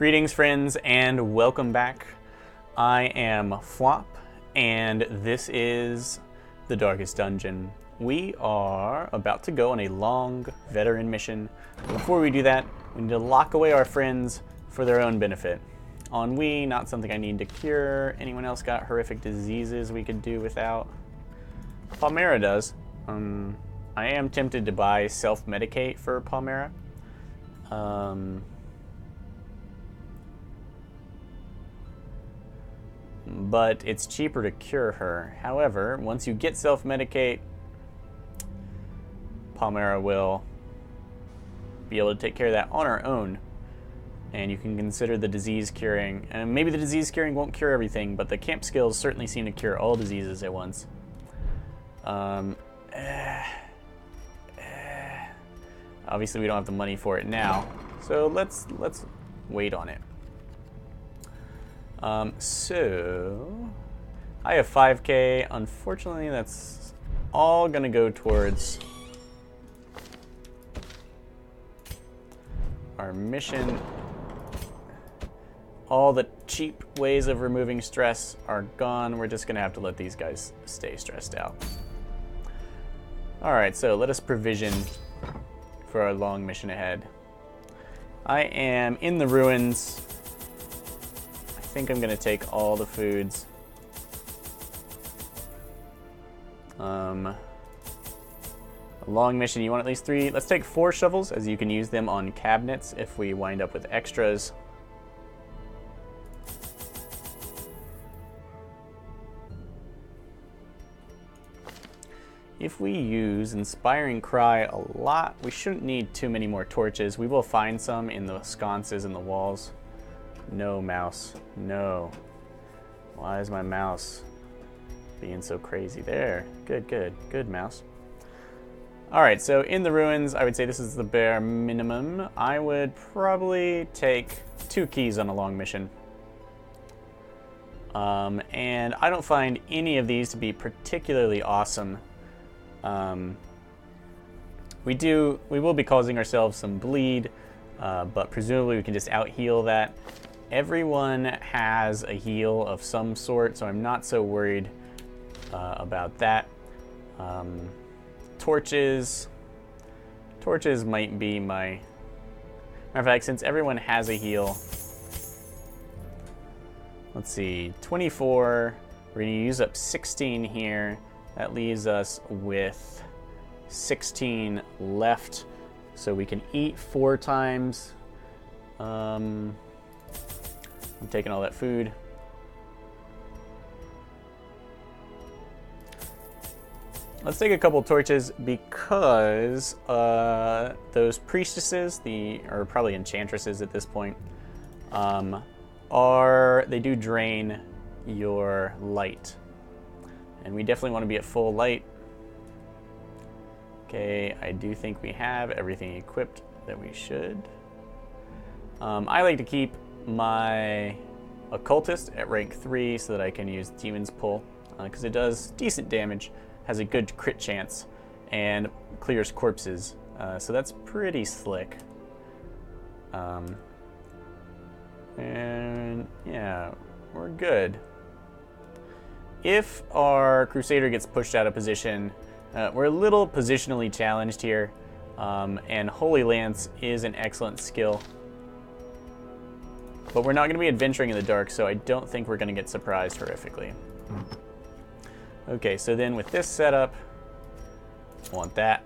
Greetings, friends, and welcome back. I am Phwop, and this is the Darkest Dungeon. We are about to go on a long veteran mission. Before we do that, we need to lock away our friends for their own benefit. Ennui, not something I need to cure. Anyone else got horrific diseases we could do without? Palmyra does. I am tempted to buy self-medicate for Palmyra. But it's cheaper to cure her. However, once you get self-medicate, Palmyra will be able to take care of that on her own. And you can consider the disease curing. And maybe the disease curing won't cure everything, but the camp skills certainly seem to cure all diseases at once. Obviously we don't have the money for it now, so let's wait on it. So I have 5K. Unfortunately, that's all gonna go towards our mission. All the cheap ways of removing stress are gone. We're just gonna have to let these guys stay stressed out. All right, so let us provision for our long mission ahead. I am in the ruins. I think I'm gonna take all the foods. A long mission, you want at least 3. Let's take 4 shovels, as you can use them on cabinets if we wind up with extras. If we use Inspiring Cry a lot, we shouldn't need too many more torches. We will find some in the sconces and the walls. No, mouse. No. Why is my mouse being so crazy? There. Good, good. Good, mouse. Alright, so in the ruins, I would say this is the bare minimum. I would probably take 2 keys on a long mission. And I don't find any of these to be particularly awesome. We will be causing ourselves some bleed, but presumably we can just out-heal that. Everyone has a heal of some sort, so I'm not so worried about that. Torches might be my... Matter of fact, since everyone has a heal, let's see, 24, we're gonna use up 16 here. That leaves us with 16 left, so we can eat 4 times. I'm taking all that food. Let's take a couple torches because those priestesses, or probably enchantresses at this point, they do drain your light. And we definitely want to be at full light. Okay, I do think we have everything equipped that we should. I like to keep my occultist at rank 3 so that I can use Demon's Pull, because it does decent damage, has a good crit chance, and clears corpses. So that's pretty slick. And yeah, we're good. If our Crusader gets pushed out of position, we're a little positionally challenged here, and Holy Lance is an excellent skill. But we're not going to be adventuring in the dark, so I don't think we're going to get surprised horrifically. Okay, so then with this setup, I want that.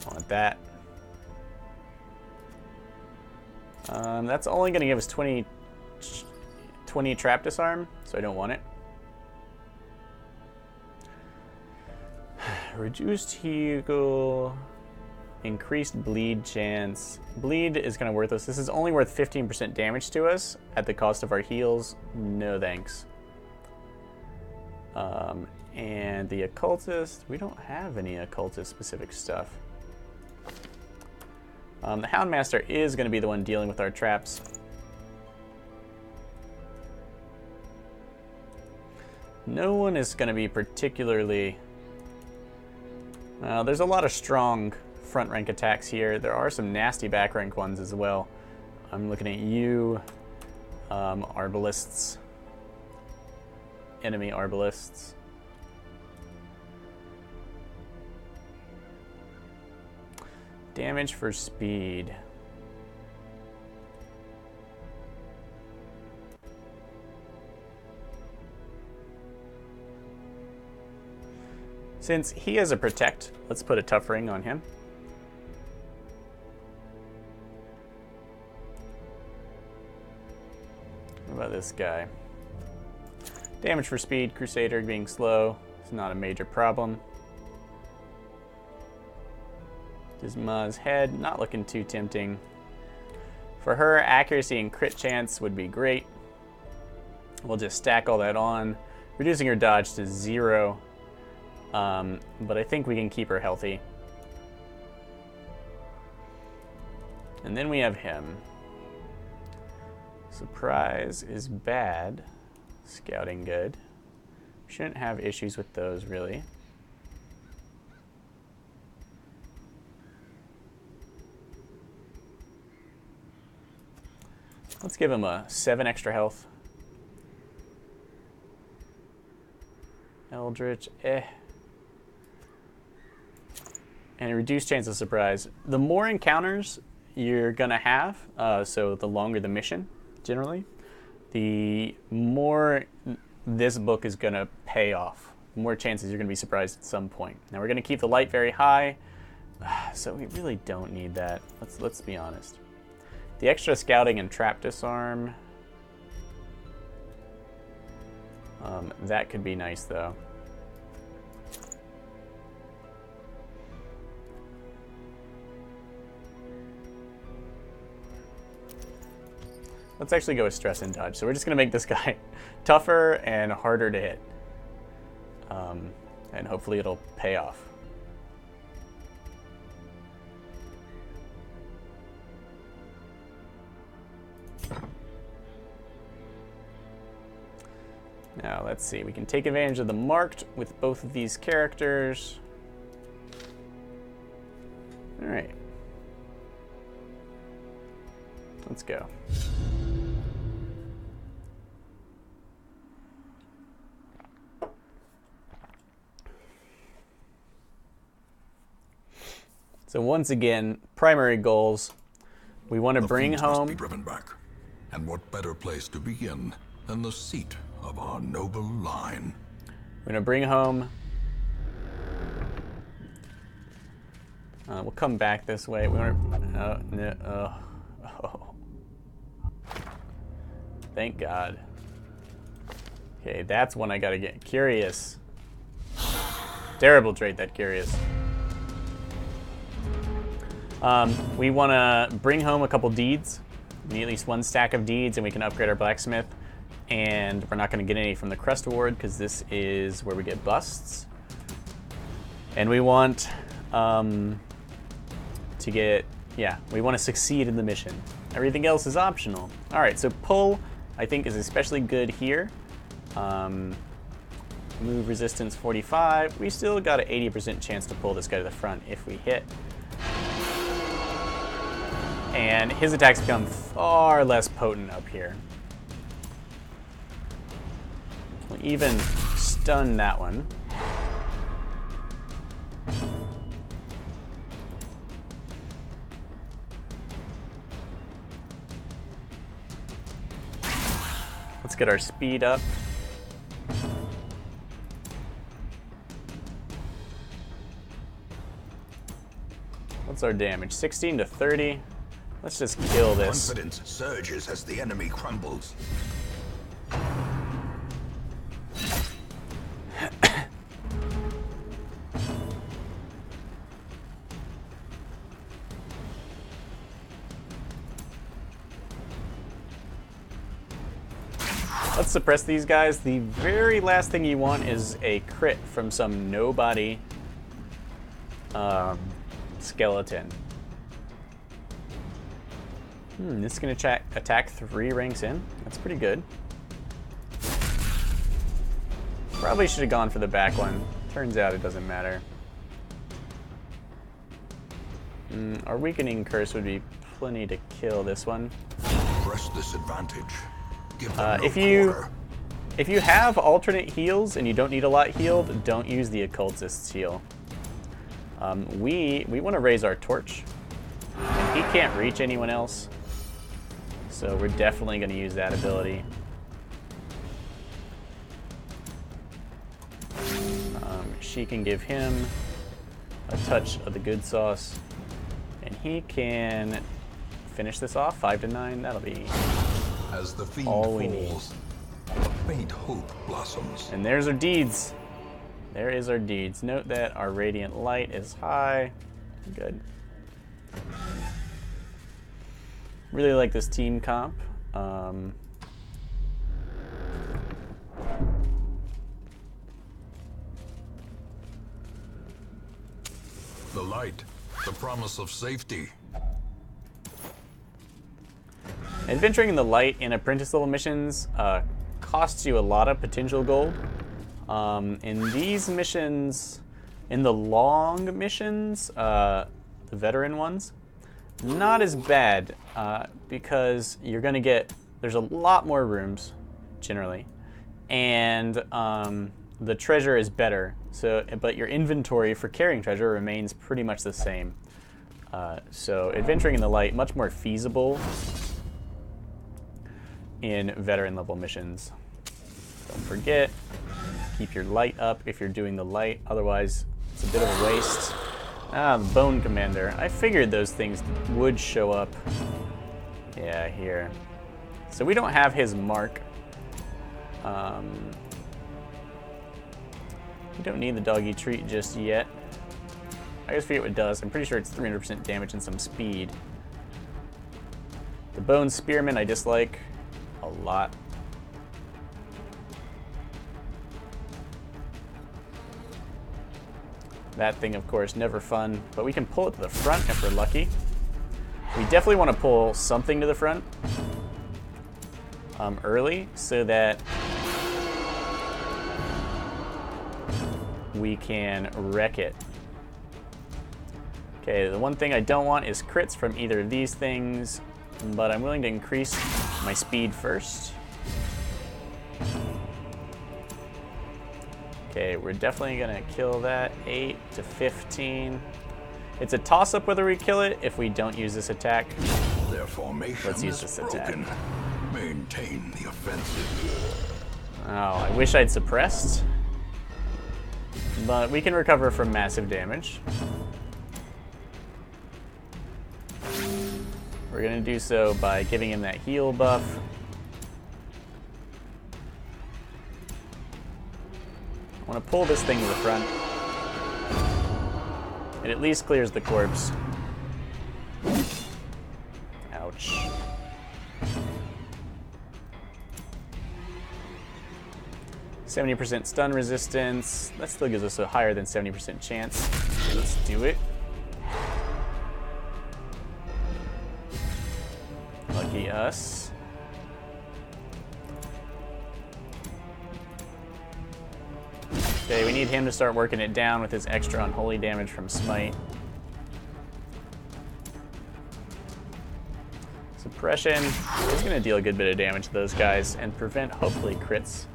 I want that. That's only going to give us 20 trap disarm, so I don't want it. Reduced heal, increased bleed chance. Bleed is kind of worthless. This is only worth 15% damage to us at the cost of our heals. No thanks. And the occultist, we don't have any occultist specific stuff. The Houndmaster is going to be the one dealing with our traps. No one is going to be particularly... there's a lot of strong front rank attacks here. There are some nasty back rank ones as well. I'm looking at you, arbalists, enemy arbalists. Damage for speed. Since he has a protect, let's put a tough ring on him. What about this guy? Damage for speed, Crusader being slow. It's not a major problem. Disma's head, not looking too tempting. For her, accuracy and crit chance would be great. We'll just stack all that on, reducing her dodge to 0. But I think we can keep her healthy. And then we have him. Surprise is bad. Scouting good. Shouldn't have issues with those, really. Let's give him a 7 extra health. Eldritch, And a reduced chance of surprise. The more encounters you're gonna have, so the longer the mission, generally, the more this book is gonna pay off. The more chances you're gonna be surprised at some point. Now we're gonna keep the light very high, so we really don't need that. Let's be honest. The extra scouting and trap disarm, that could be nice though. Let's actually go with stress and dodge. So we're just gonna make this guy tougher and harder to hit. And hopefully it'll pay off. Now let's see, we can take advantage of the marked with both of these characters. All right. Let's go. So once again, primary goals. We want to bring home. Must be driven back. And what better place to begin than the seat of our noble line? We're going to bring home. We'll come back this way. We want to. Thank God. Okay, that's one I gotta get. Curious. Terrible trait, that curious. We want to bring home a couple deeds. We need at least 1 stack of deeds, and we can upgrade our blacksmith. And we're not going to get any from the crest award because this is where we get busts. And we want to get, we want to succeed in the mission. Everything else is optional. All right, so pull, I think, is especially good here. Move resistance 45. We still got an 80% chance to pull this guy to the front if we hit. And his attacks become far less potent up here. We'll even stun that one. Let's get our speed up. What's our damage? 16 to 30. Let's just kill this. Confidence surges as the enemy crumbles. Let's suppress these guys. The very last thing you want is a crit from some nobody skeleton. This is going to attack 3 ranks in. That's pretty good. Probably should have gone for the back one. Turns out it doesn't matter. Our weakening curse would be plenty to kill this one. Press this advantage. Give them no quarter. If you have alternate heals and you don't need a lot healed, don't use the occultist's heal. We want to raise our torch. And he can't reach anyone else. So we're definitely going to use that ability. She can give him a touch of the good sauce. And he can finish this off, 5 to 9. That'll be As the fiend all we need. falls, a faint hope blossoms. And there's our deeds. There is our deeds. Note that our radiant light is high. Good. Really like this team comp. The light, the promise of safety. Adventuring in the light in apprentice level missions costs you a lot of potential gold. In these missions, in the long missions, the veteran ones, not as bad because you're gonna get, there's a lot more rooms generally, and the treasure is better. So, but your inventory for carrying treasure remains pretty much the same. So adventuring in the light, much more feasible in veteran level missions. Don't forget, keep your light up if you're doing the light, otherwise it's a bit of a waste. The Bone Commander. I figured those things would show up. Yeah, here. So we don't have his mark. We don't need the doggy treat just yet. I just forget what it does. I'm pretty sure it's 300% damage and some speed. The Bone Spearman I dislike a lot. That thing, of course, never fun, but we can pull it to the front if we're lucky. We definitely want to pull something to the front early so that we can wreck it. Okay, the one thing I don't want is crits from either of these things, but I'm willing to increase my speed first. Okay, we're definitely gonna kill that. 8 to 15. It's a toss-up whether we kill it if we don't use this attack. Their formation Let's use this attack. broken. Maintain the offensive. Oh, I wish I'd suppressed. But we can recover from massive damage. We're gonna do so by giving him that heal buff. I want to pull this thing to the front. It at least clears the corpse. Ouch. %70 stun resistance. That still gives us a higher than 70% chance. So let's do it. Lucky us. Okay, we need him to start working it down with his extra unholy damage from Smite. Suppression is going to deal a good bit of damage to those guys and prevent, hopefully, crits.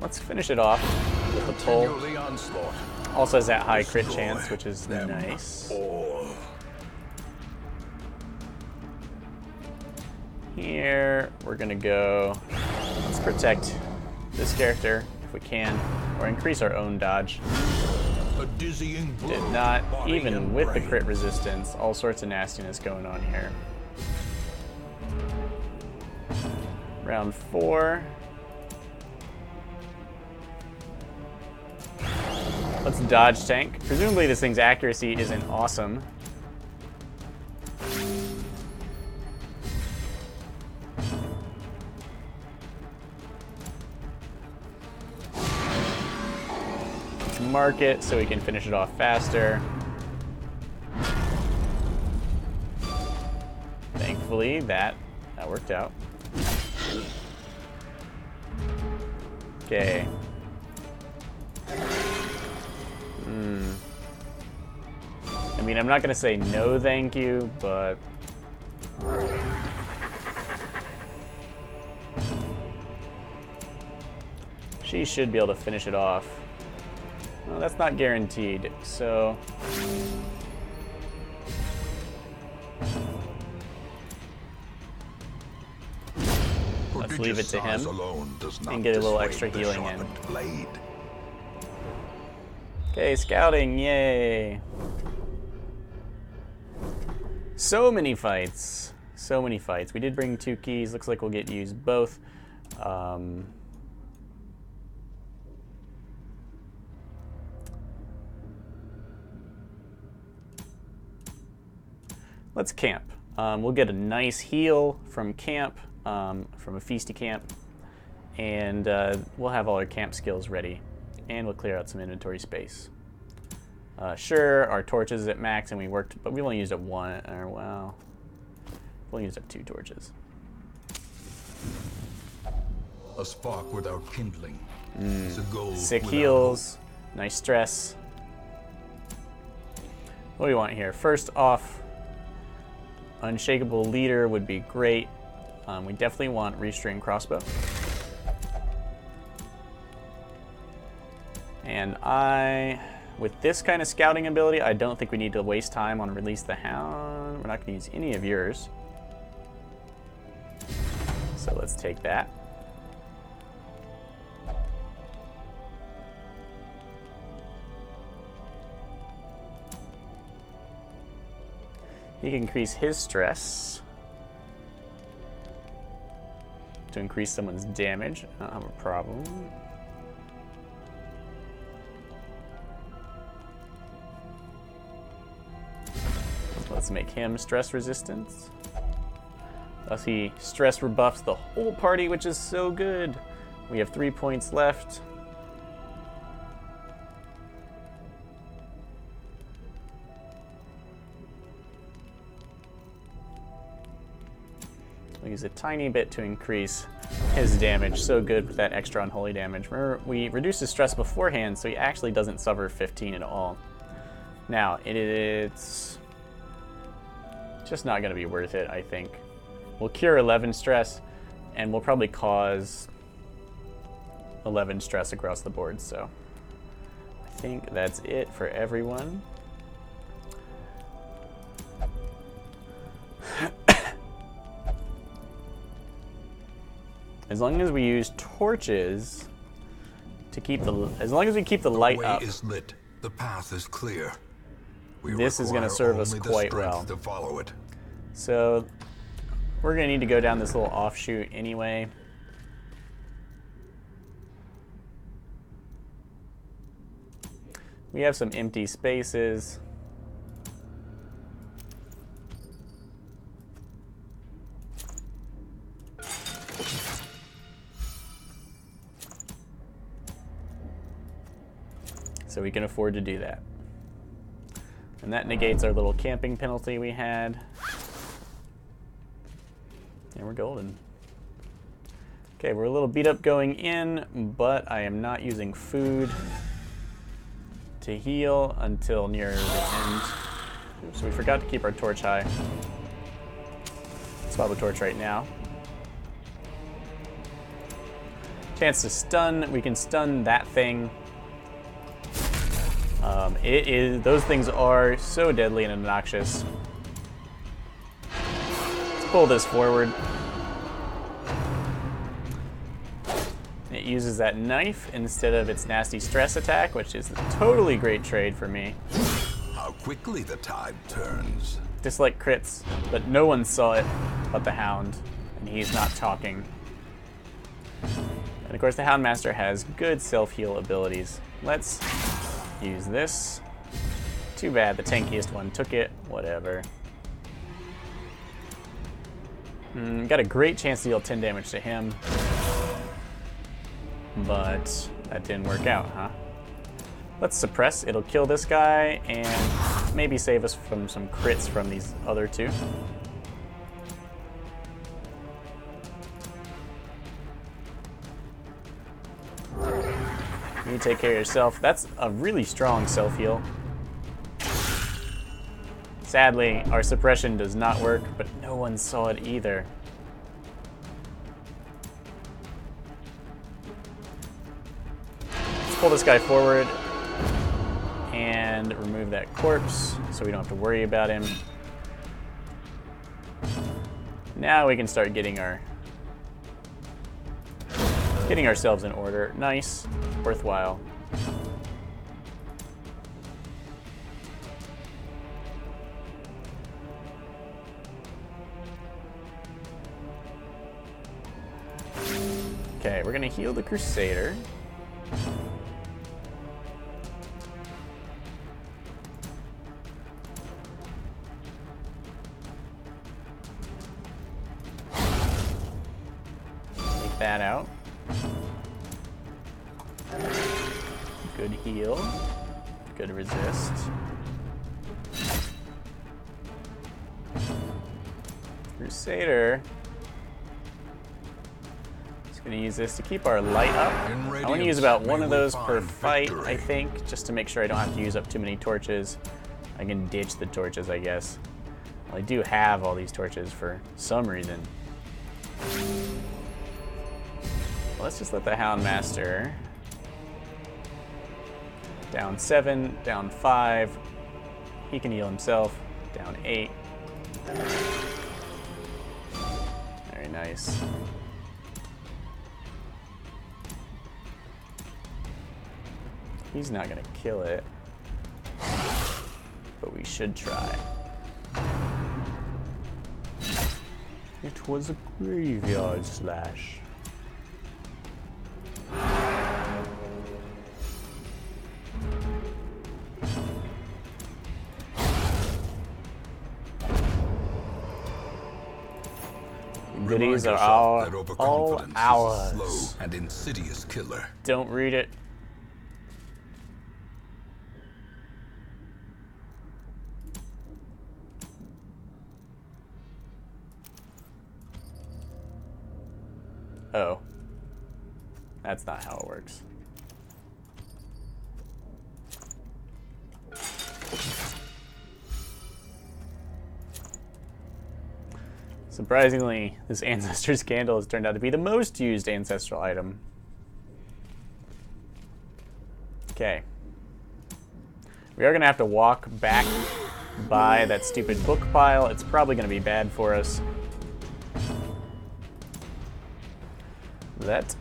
Let's finish it off with a pull. Also has that high crit chance, which is nice. Here, we're gonna go, let's protect this character if we can, or increase our own dodge. Did not, even with the crit resistance, all sorts of nastiness going on here. Round 4. Let's dodge tank. Presumably this thing's accuracy isn't awesome. Let's mark it so we can finish it off faster. Thankfully, that worked out. Okay. mean, I'm not going to say no thank you, but... she should be able to finish it off. Well, that's not guaranteed, so... let's leave it to him and get a little extra healing in. Okay, scouting, yay! So many fights. So many fights. We did bring 2 keys. Looks like we'll get to use both. Let's camp. We'll get a nice heal from camp, from a feasty camp, and we'll have all our camp skills ready, and we'll clear out some inventory space. Sure, our torch is at max, and we worked, but we only used up 1, or well, we only used up 2 torches. A spark without kindling. Is a goal Sick without heals, nice stress. What do we want here? First off, Unshakable Leader would be great. We definitely want Restring Crossbow. And with this kind of scouting ability, I don't think we need to waste time on Release the Hound. We're not going to use any of yours. So let's take that. He can increase his stress to increase someone's damage. I don't have a problem. Let's make him stress resistant. Thus he stress rebuffs the whole party, which is so good. We have 3 points left. We'll use a tiny bit to increase his damage. So good with that extra unholy damage. Remember, we reduced his stress beforehand, so he actually doesn't suffer 15 at all. Now, it's just not going to be worth it, I think. We'll cure 11 stress, and we'll probably cause 11 stress across the board, so I think that's it for everyone. As long as we use torches to keep as long as we keep the light up, the way is lit. The path is clear. This is going to serve us quite well. To follow it. So we're going to need to go down this little offshoot anyway. We have some empty spaces. So we can afford to do that. And that negates our little camping penalty we had. And we're golden. Okay, we're a little beat up going in, but I am not using food to heal until near the end. Oops, so we forgot to keep our torch high. Swap a torch right now. Chance to stun. We can stun that thing. Those things are so deadly and obnoxious. Let's pull this forward. It uses that knife instead of its nasty stress attack, which is a totally great trade for me. How quickly the tide turns. Dislike crits, but no one saw it but the Hound, and he's not talking. And of course the Houndmaster has good self-heal abilities. Let's use this. Too bad the tankiest one took it. Whatever. Got a great chance to deal 10 damage to him. But that didn't work out, huh? Let's suppress. It'll kill this guy and maybe save us from some crits from these other two. You take care of yourself. That's a really strong self-heal. Sadly, our suppression does not work, but no one saw it either. Let's pull this guy forward and remove that corpse so we don't have to worry about him. Now we can start getting ourselves in order. Nice, worthwhile. Okay, we're gonna heal the Crusader. Take that out. Good heal. Good resist. Crusader. Gonna use this to keep our light up. I want to use about one of those per fight, I think, just to make sure I don't have to use up too many torches. I can ditch the torches, I guess. Well, I do have all these torches for some reason. Well, let's just let the Houndmaster down 7, down 5. He can heal himself. Down 8. Very nice. He's not gonna kill it, but we should try. It was a graveyard slash. Goodies are all ours. Slow and insidious killer. Don't read it. Oh. That's not how it works. Surprisingly, this Ancestor's Candle has turned out to be the most used ancestral item. Okay. We are going to have to walk back by that stupid book pile. It's probably going to be bad for us. Let's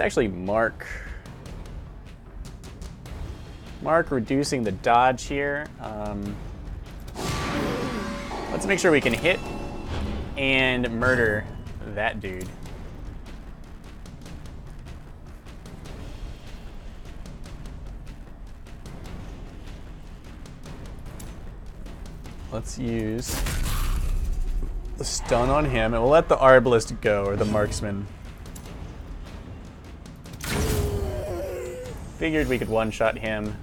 actually mark reducing the dodge here. Let's make sure we can hit and murder that dude. Let's use the stun on him, and we'll let the arbalist go, or the marksman. Figured we could one-shot him.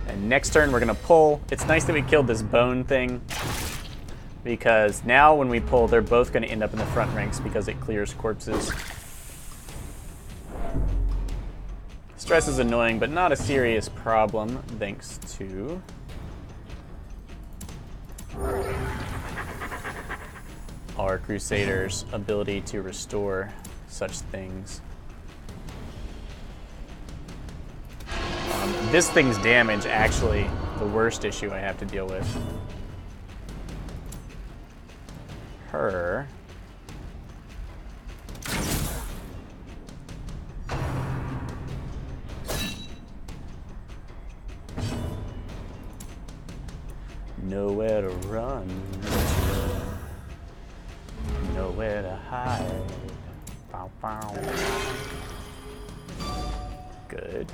And next turn we're gonna pull. It's nice that we killed this bone thing, because now when we pull, they're both gonna end up in the front ranks because it clears corpses. Stress is annoying, but not a serious problem, thanks to our Crusader's ability to restore such things. This thing's damage, actually, the worst issue I have to deal with. Her. Nowhere to run, nowhere to hide. Bow, bow. Good.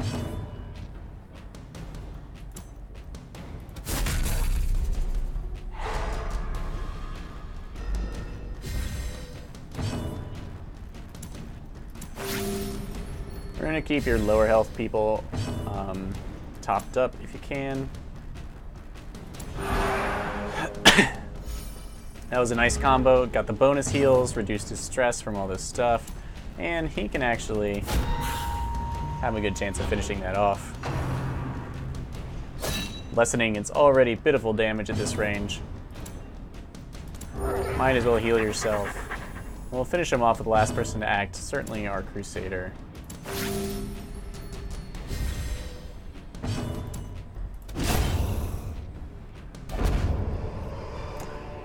We're gonna keep your lower health people topped up if you can. That was a nice combo. Got the bonus heals, reduced his stress from all this stuff, and he can actually have a good chance of finishing that off. Lessening its already pitiful damage at this range. Might as well heal yourself. We'll finish him off with the last person to act, certainly our Crusader.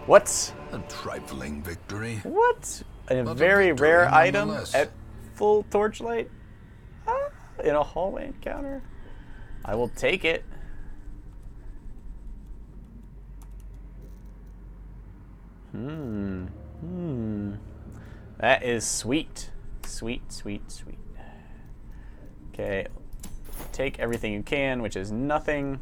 What? A trifling victory. What? A But a very victory rare item nonetheless. at full torchlight? Ah, in a hallway encounter? I will take it. That is sweet. Sweet, sweet, sweet. Okay. Take everything you can, which is nothing.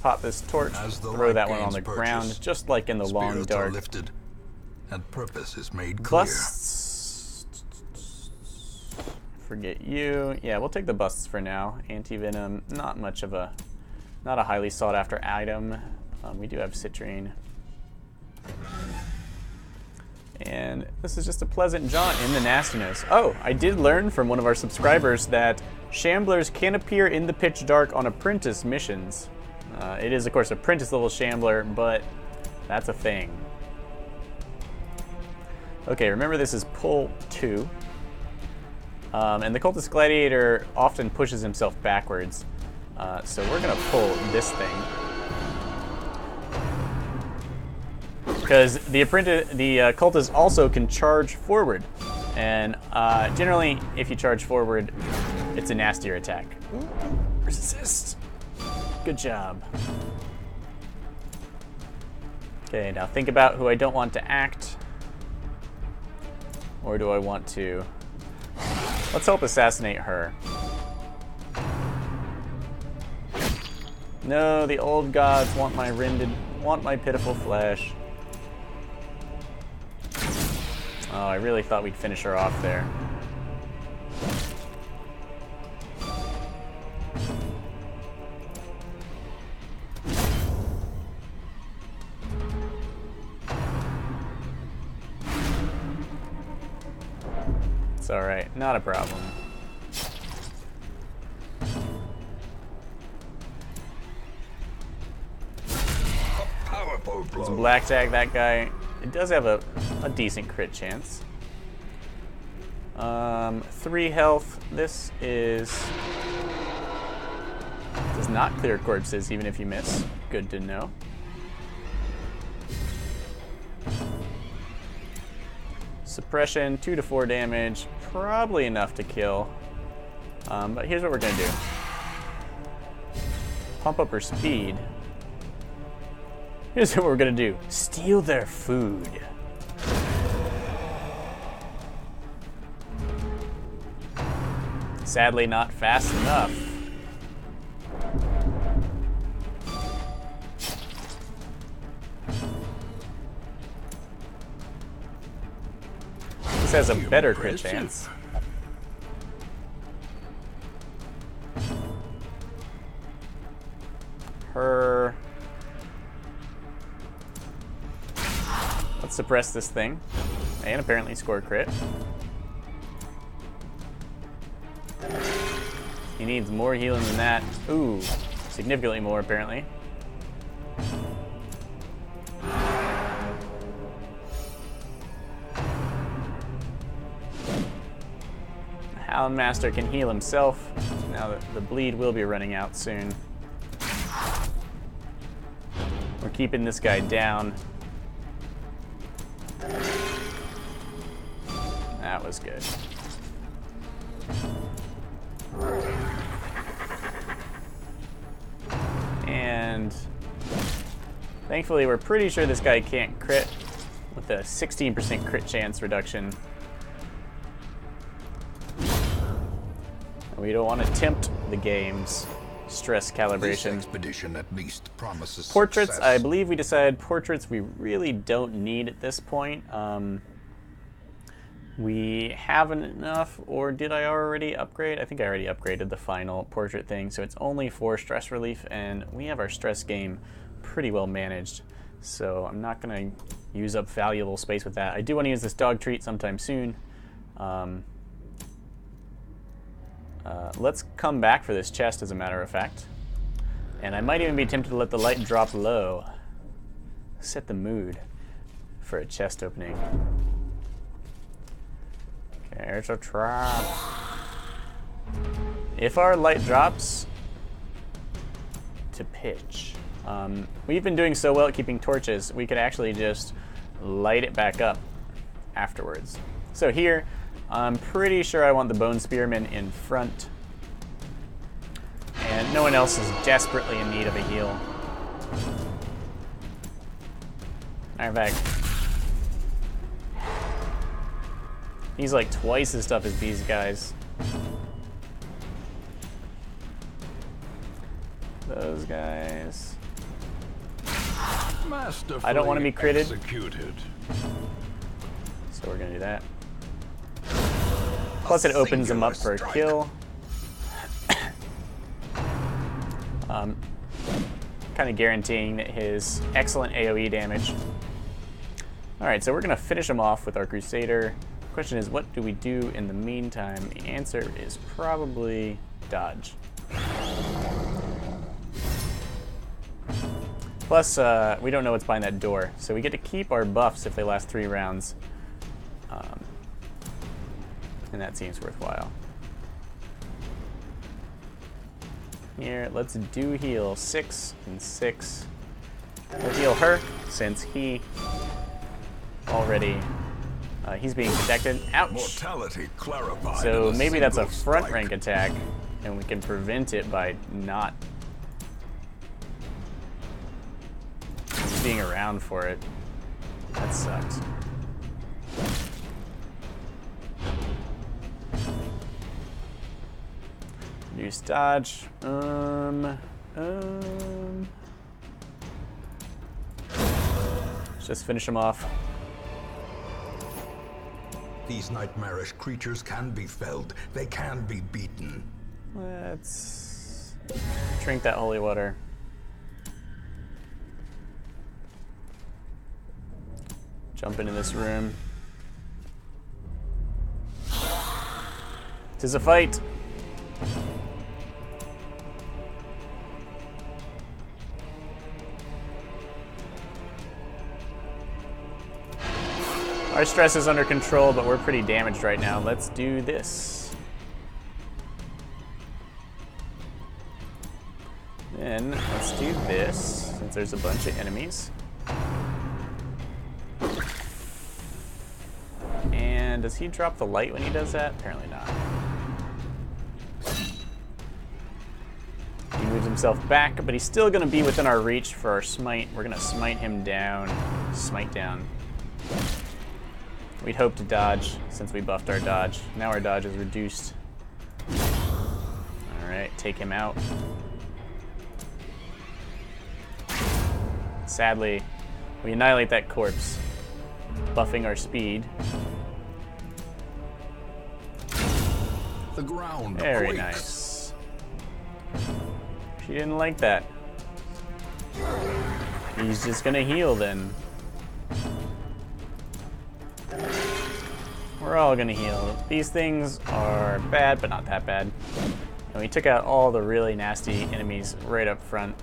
Pop this torch, As the throw light that one on gains the purchase, ground, just like in the long Spirits are dark. lifted, and purpose is made clear. Busts. Forget you. Yeah, we'll take the busts for now. Anti-venom, not a highly sought after item. We do have citrine. And this is just a pleasant jaunt in the nastiness. Oh, I did learn from one of our subscribers that Shamblers can appear in the pitch dark on apprentice missions. It is, of course, apprentice level Shambler, but that's a thing. Okay, remember this is pull 2. And the Cultist Gladiator often pushes himself backwards. So we're going to pull this thing. Because the cultist also can charge forward. And generally, if you charge forward, it's a nastier attack. Resist. Good job. Okay, now think about who I don't want to act. Or do I want to... Let's help assassinate her. No, the old gods want my pitiful flesh. Oh, I really thought we'd finish her off there. It's alright, not a problem. Powerful blow. Let's black tag that guy. It does have a decent crit chance. 3 health. This does not clear corpses even if you miss. Good to know. Suppression, 2 to 4 damage. Probably enough to kill. But here's what we're gonna do. Pump up her speed. Here's what we're gonna do. Steal their food. Sadly, not fast enough. This has a better crit chance. Her... Let's suppress this thing. And apparently score crit. He needs more healing than that. Ooh, significantly more apparently. Houndmaster can heal himself. Now that the bleed will be running out soon. We're keeping this guy down. That was good. And thankfully we're pretty sure this guy can't crit with a 16% crit chance reduction. We don't want to tempt the game's stress This calibration. expedition at least promises Portraits, success. I believe we decided portraits we really don't need at this point. We haven't enough, or did I already upgrade? I think I already upgraded the final portrait thing, so it's only for stress relief, and we have our stress game pretty well managed. so I'm not going to use up valuable space with that. I do want to use this dog treat sometime soon. Let's come back for this chest, as a matter of fact. And I might even be tempted to let the light drop low. Set the mood for a chest opening. Okay, there's a trap. If our light drops to pitch, we've been doing so well at keeping torches, we could actually just light it back up afterwards. So here, I'm pretty sure I want the bone spearman in front. And no one else is desperately in need of a heal. Matter of fact, he's like twice as tough as these guys. Those guys. I don't want to be critted. Executed. So we're gonna do that. Plus it opens him up for a kill. Kind of guaranteeing that his excellent AoE damage. Alright, so we're gonna finish him off with our Crusader. Question is, what do we do in the meantime? The answer is probably dodge. Plus, we don't know what's behind that door, so we get to keep our buffs if they last 3 rounds. And that seems worthwhile. Here, let's do heal 6 and 6. We'll heal her, since he already, he's being protected. Ouch! Mortality clarified. So maybe that's a front rank attack, and we can prevent it by not being around for it. That sucks. Use dodge. Let's just finish him off. These nightmarish creatures can be felled. They can be beaten. Let's drink that holy water. Jump into this room. 'Tis a fight. Our stress is under control, but we're pretty damaged right now. Let's do this. Then let's do this, since there's a bunch of enemies. And does he drop the light when he does that? Apparently not. He moves himself back, but he's still going to be within our reach for our smite. We're going to smite him down. Smite down. We'd hope to dodge, since we buffed our dodge. Now our dodge is reduced. Alright, take him out. Sadly, we annihilate that corpse, buffing our speed. The ground Very quakes. nice. She didn't like that. He's just gonna heal then. We're all gonna heal. These things are bad, but not that bad. And we took out all the really nasty enemies right up front.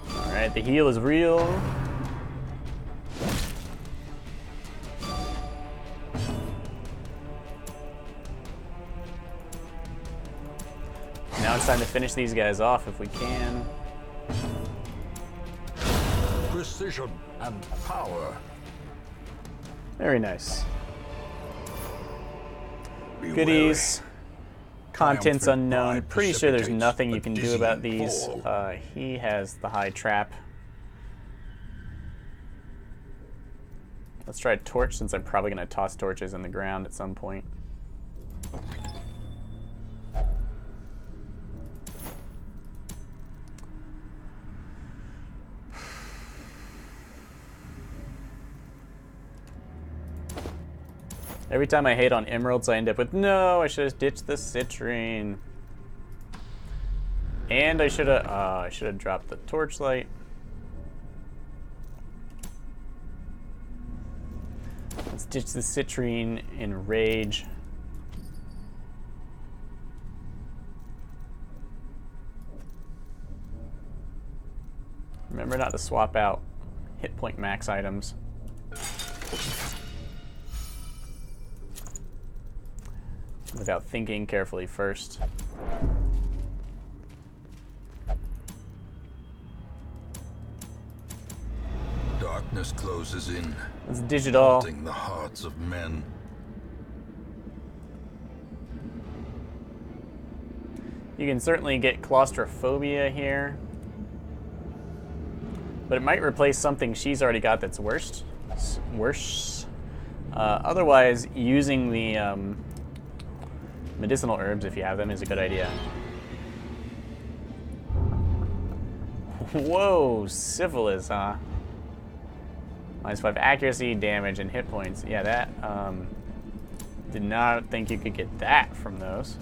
Alright, the heal is real. Now it's time to finish these guys off if we can. Precision and power. Very nice. Be Goodies. Contents Triumphant unknown. pride Pretty sure there's precipitates nothing a you can do about dizzying these. fall. He has the high trap. Let's try a torch, since I'm probably going to toss torches in the ground at some point. Every time I hate on emeralds, I end up with, no, I should have ditched the citrine. And I should have dropped the torchlight. Let's ditch the citrine in rage. Remember not to swap out hit point max items. Without thinking carefully first. Darkness closes in. Let's ditch it all. Haunting the hearts of men. You can certainly get claustrophobia here. But it might replace something she's already got that's worse. Otherwise, using the medicinal herbs, if you have them, is a good idea. Whoa, syphilis, huh? -5 accuracy, damage, and hit points. Yeah, that, did not think you could get that from those.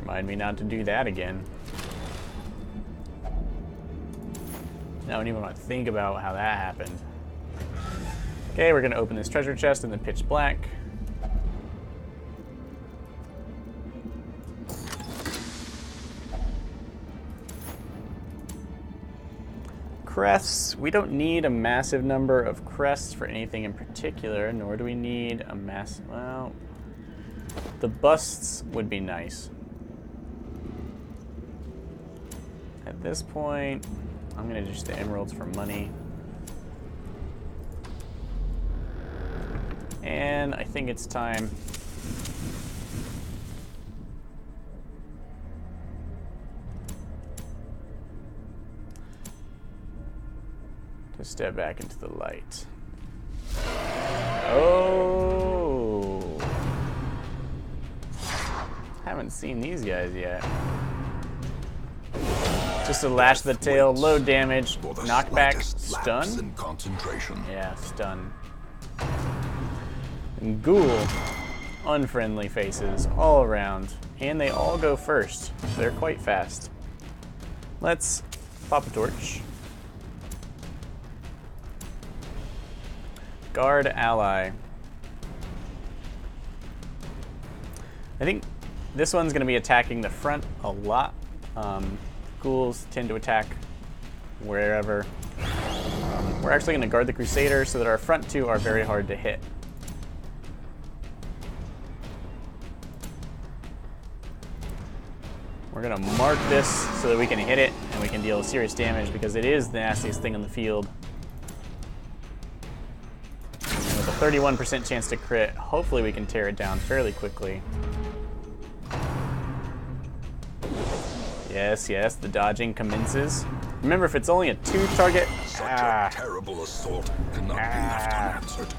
Remind me not to do that again. I don't even want to think about how that happened. Okay, we're gonna open this treasure chest in the pitch black. Crests. We don't need a massive number of crests for anything in particular, nor do we need a massive, well, the busts would be nice. At this point, I'm gonna ditch the emeralds for money. And I think it's time to step back into the light. Oh! Haven't seen these guys yet. Just to lash the tail, low damage, knockback, stun? Concentration. Yeah, stun. And ghoul, unfriendly faces all around. And they all go first. They're quite fast. Let's pop a torch. Guard ally. I think this one's going to be attacking the front a lot. Ghouls tend to attack wherever. We're actually going to guard the Crusader so that our front two are very hard to hit. We're going to mark this so that we can hit it and we can deal serious damage because it is the nastiest thing in the field. And with a 31% chance to crit, hopefully we can tear it down fairly quickly. Yes, yes, the dodging commences. Remember, if it's only a 2-target, Such a terrible assault cannot be left unanswered.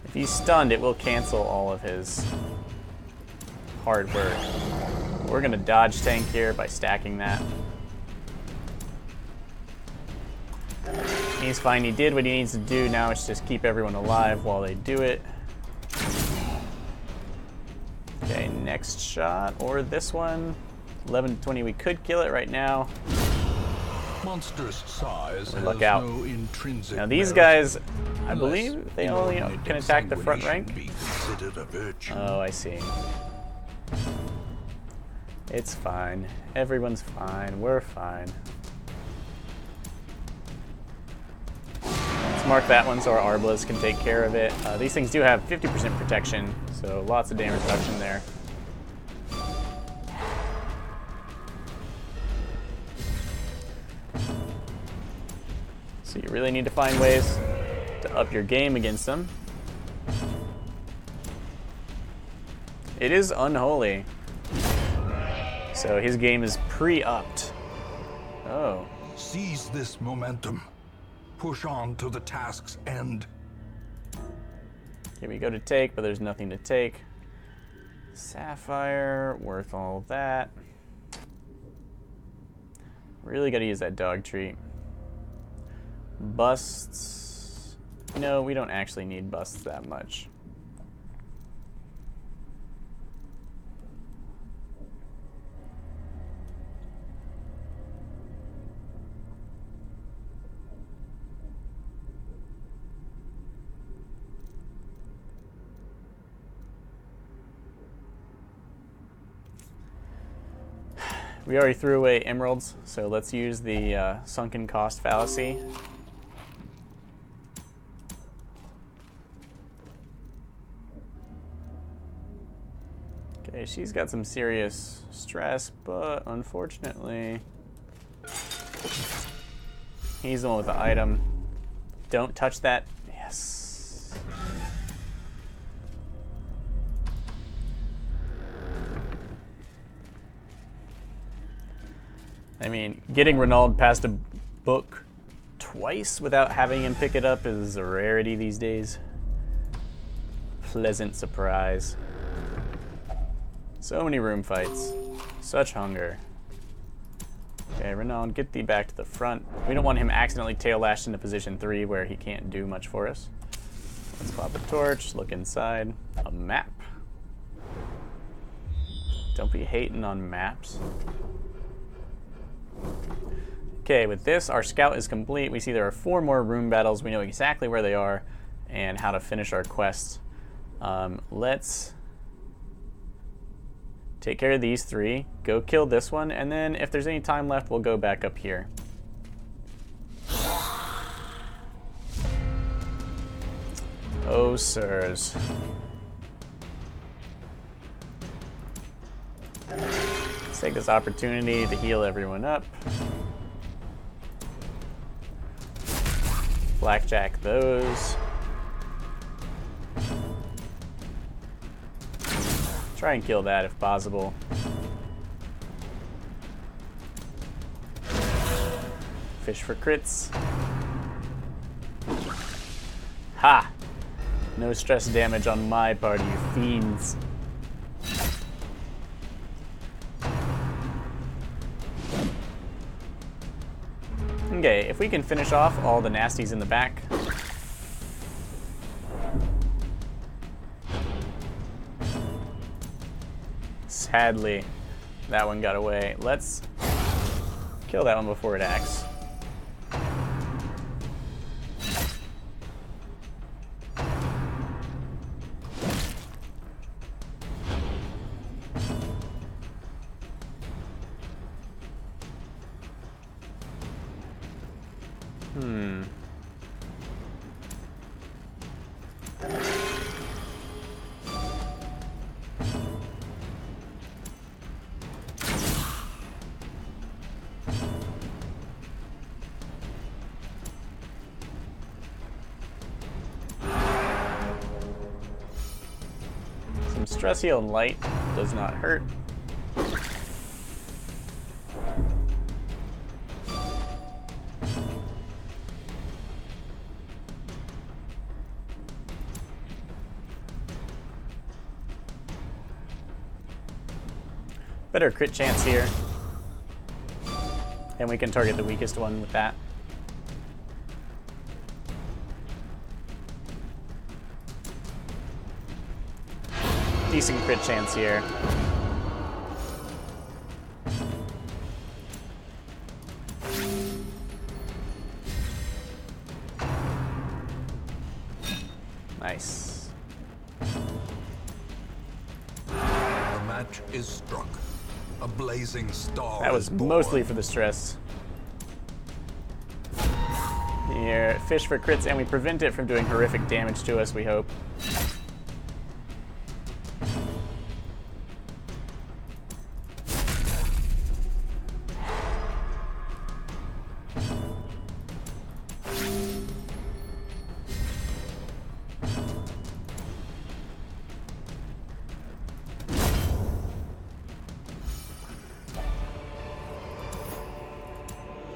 If he's stunned, it will cancel all of his hard work. We're gonna dodge tank here by stacking that. He's fine, he did what he needs to do. Now it's just keep everyone alive while they do it. Okay, next shot, or this one. 11 to 20, we could kill it right now. Monstrous size Look has out. no intrinsic Now these merit, guys, I believe they only can attack the front rank. be considered a virtue. Oh, I see. It's fine. Everyone's fine. We're fine. Let's mark that one so our Arblas can take care of it. These things do have 50% protection, so lots of damage reduction there. So you really need to find ways to up your game against them. It is unholy. So his game is pre-upped. Oh. Seize this momentum. Push on to the task's end. Here we go to take, but there's nothing to take. Sapphire, worth all that. Really gotta use that dog treat. Busts. No, we don't actually need busts that much. We already threw away emeralds, so let's use the sunken cost fallacy. Okay, she's got some serious stress, but unfortunately, he's the one with the item. Don't touch that. Yes. I mean, getting Renaud past a book twice without having him pick it up is a rarity these days. Pleasant surprise. So many room fights. Such hunger. Okay, Renaud, get thee back to the front. We don't want him accidentally tail lashed into position 3 where he can't do much for us. Let's pop a torch, look inside. A map. Don't be hating on maps. Okay, with this, our scout is complete. We see there are 4 more room battles. We know exactly where they are and how to finish our quests. Let's take care of these 3, go kill this one, and then if there's any time left, we'll go back up here. Oh, sirs. Let's take this opportunity to heal everyone up. Blackjack those. Try and kill that if possible. Fish for crits. Ha! No stress damage on my part, you fiends. Okay, if we can finish off all the nasties in the back. Sadly, that one got away. Let's kill that one before it acts. Some stress heal and light does not hurt. Better crit chance here. And we can target the weakest one with that. Decent crit chance here. Nice. The match is struck. A blazing star. That was mostly for the stress. Here, fish for crits, and we prevent it from doing horrific damage to us, we hope.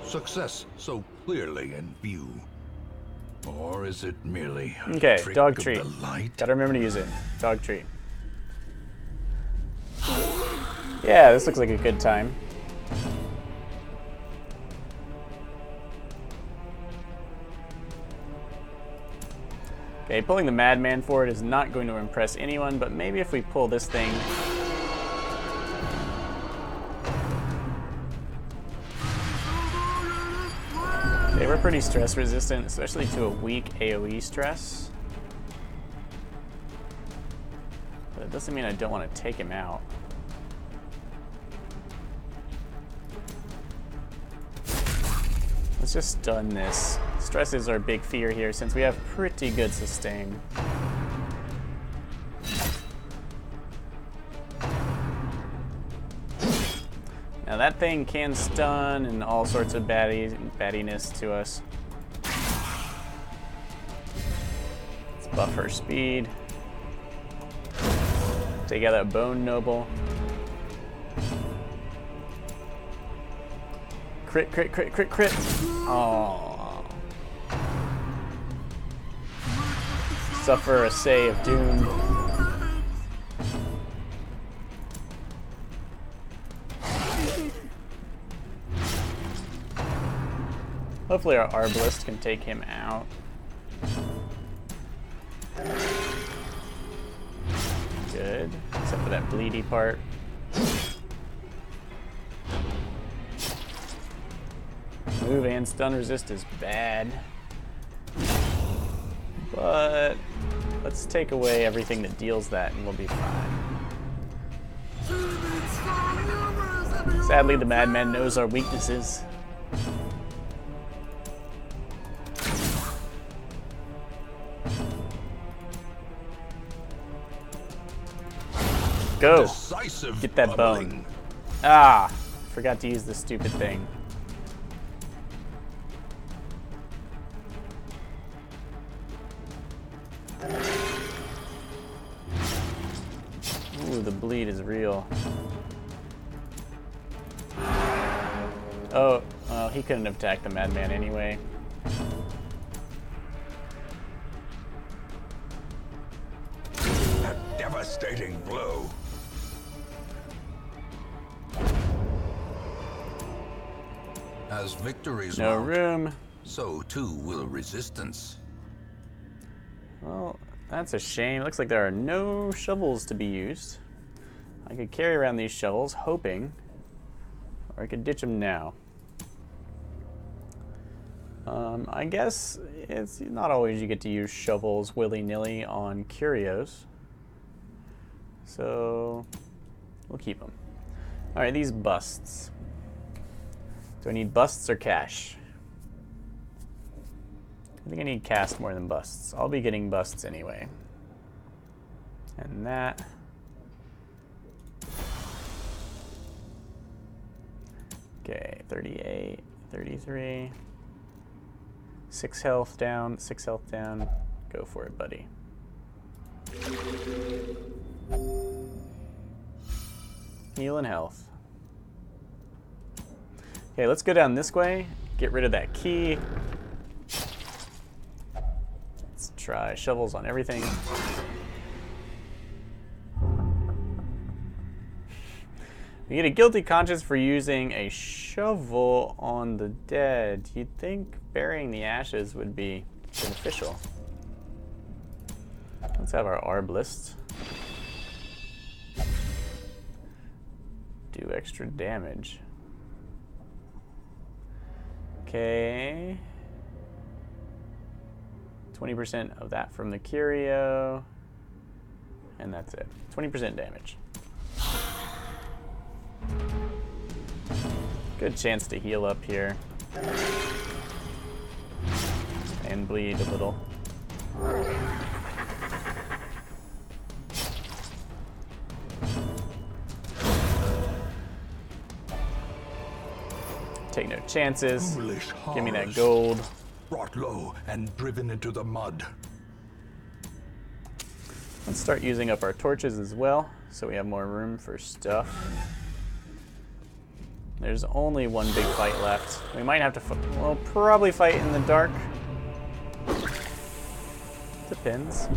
Success so clearly in view. Or is it merely a Okay, trick dog of treat. the light? Gotta remember to use it. Dog treat. Yeah, this looks like a good time. Okay, pulling the madman forward is not going to impress anyone, but maybe if we pull this thing. Okay, we're pretty stress resistant, especially to a weak AoE stress. But it doesn't mean I don't want to take him out. Let's just stun this. Stress is our big fear here since we have pretty good sustain. Now that thing can stun and all sorts of battiness to us. Let's buff her speed. Take out that bone noble. Crit, crit, crit, crit, crit. Oh. Suffer a say of doom. Hopefully our Arbalist can take him out. Good, except for that bleedy part. Move and stun resist is bad. But let's take away everything that deals that and we'll be fine. Sadly, the madman knows our weaknesses. Go! Decisive Get that bubbling. bone. Ah! Forgot to use this stupid thing. Ooh, the bleed is real. Oh, well, he couldn't have attacked the madman anyway. A devastating blow. As victories No mount, room. so too will resistance. Well, that's a shame. Looks like there are no shovels to be used. I could carry around these shovels, hoping, or I could ditch them now. I guess it's not always you get to use shovels willy-nilly on curios. So, we'll keep them. Alright, these busts. Do I need busts or cash? I think I need cast more than busts. I'll be getting busts anyway. And that. Okay, 38, 33. 6 health down, 6 health down. Go for it, buddy. Heal and health. Okay, let's go down this way. Get rid of that key. Let's try shovels on everything. We get a guilty conscience for using a shovel on the dead. You'd think burying the ashes would be beneficial. Let's have our Arbalist do extra damage. Okay. 20% of that from the curio. And that's it. 20% damage. Good chance to heal up here. And bleed a little. Take no chances. Foolish Give me that horrors. gold. Brought low and driven into the mud. Let's start using up our torches as well, so we have more room for stuff. There's only one big fight left. We might have to, we'll probably fight in the dark. Depends.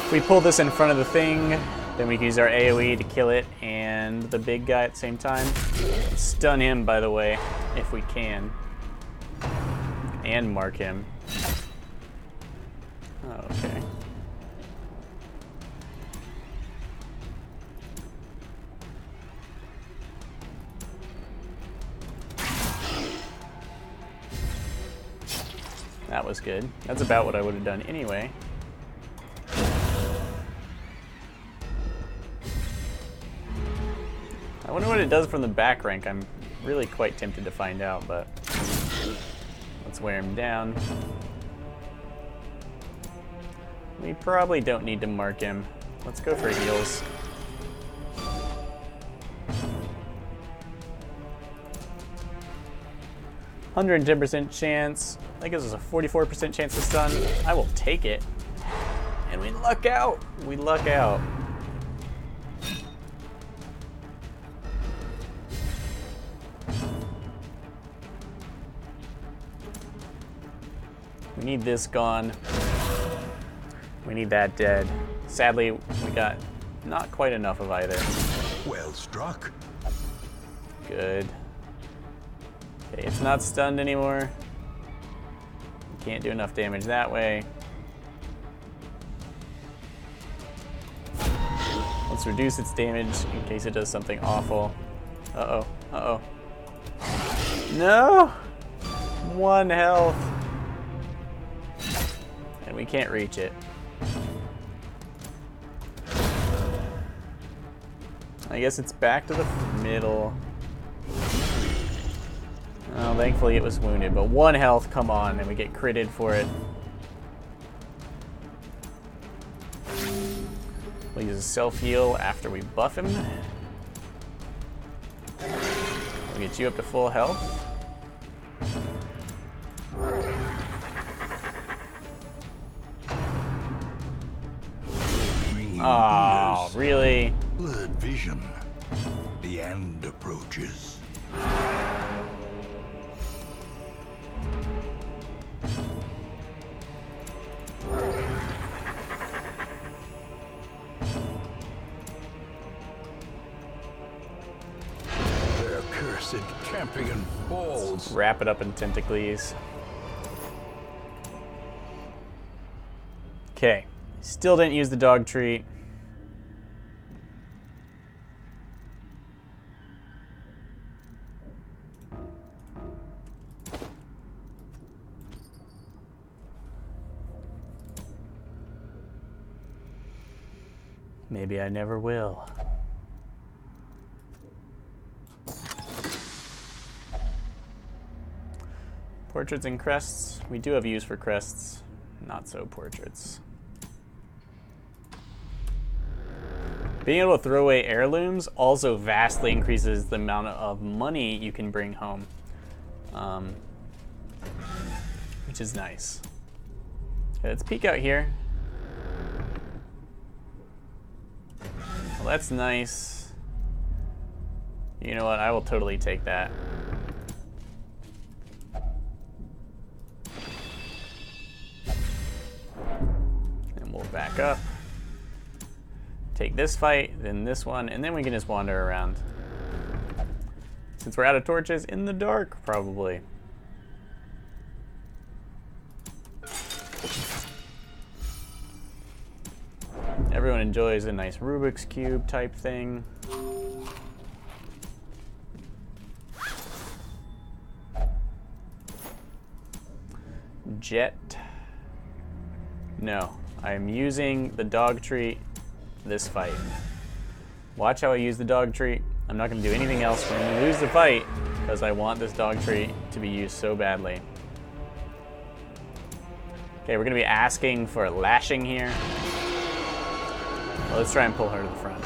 If we pull this in front of the thing, Then we can use our AoE to kill it and the big guy at the same time. Stun him, by the way, if we can. And mark him. Okay. That was good. That's about what I would have done anyway. I wonder what it does from the back rank. I'm really quite tempted to find out, but let's wear him down. We probably don't need to mark him. Let's go for heals. %110% chance. That gives us a 44% chance to stun. I will take it. And we luck out. We luck out. We need this gone. We need that dead. Sadly, we got not quite enough of either. Well struck. Good. Okay, it's not stunned anymore. Can't do enough damage that way. Let's reduce its damage in case it does something awful. Uh-oh, uh-oh. No! 1 health. And we can't reach it. I guess it's back to the middle. Oh, thankfully it was wounded, but 1 health, come on, and we get critted for it. We'll use a self-heal after we buff him. We'll get you up to full health. Oh, really? Blurred vision. The end approaches. Their cursed champion falls. Wrap it up in tentacles. Okay, still didn't use the dog treat. Maybe I never will. Portraits and crests. We do have use for crests, not so portraits. Being able to throw away heirlooms also vastly increases the amount of money you can bring home, which is nice. Okay, let's peek out here. Well, that's nice. You know what? I will totally take that. And we'll back up. Take this fight, then this one, and then we can just wander around. Since we're out of torches, in the dark, probably. Everyone enjoys a nice Rubik's Cube type thing. Jet. No, I'm using the dog treat this fight. Watch how I use the dog treat. I'm not going to do anything else. We're going to lose the fight because I want this dog treat to be used so badly. Okay, we're going to be asking for lashing here. Well, let's try and pull her to the front.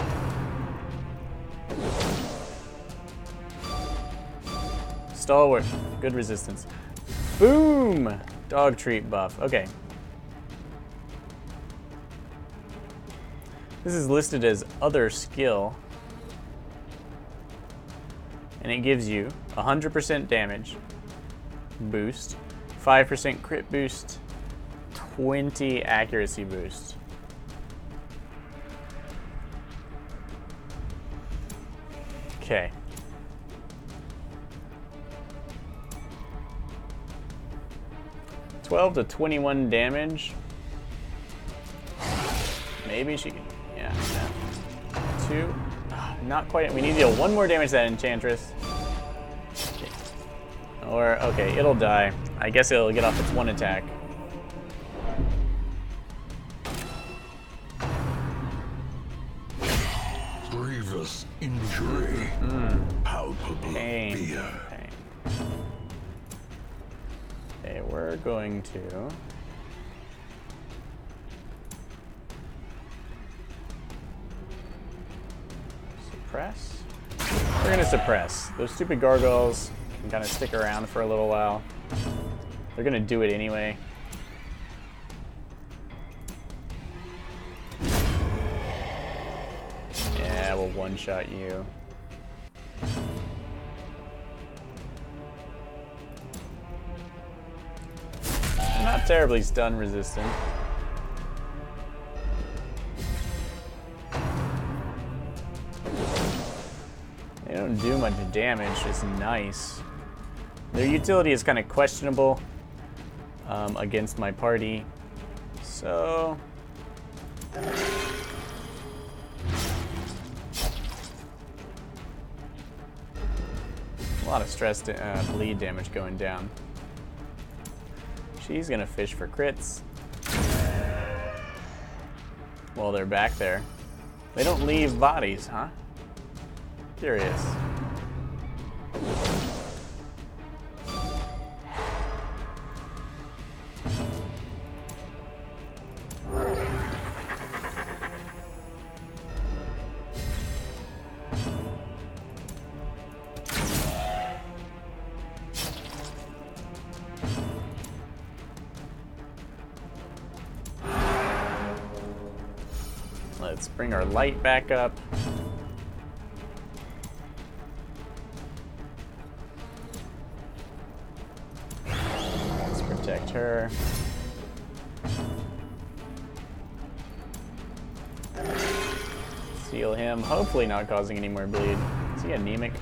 Stalwart, good resistance. Boom! Dog treat buff. Okay. This is listed as other skill. And it gives you 100% damage boost, 5% crit boost, 20 accuracy boost. Okay. $12 to 21 damage. Maybe she can. Yeah. 2. Not quite. We need to deal 1 more damage to that enchantress. Okay. Or, okay, it'll die. I guess it'll get off its 1 attack. Grievous injury. Palpable Pain. fear. Pain. Okay, we're going to... suppress? We're gonna suppress. Those stupid gargoyles can kind of stick around for a little while. They're gonna do it anyway. Yeah, we'll one-shot you. I'm not terribly stun resistant. They don't do much damage, it's nice. Their utility is kind of questionable against my party, so... a lot of stress bleed damage going down. She's gonna fish for crits. Well, they're back there. They don't leave bodies, huh? Curious. Let's bring our light back up. Let's protect her. Seal him, hopefully not causing any more bleed. Is he anemic?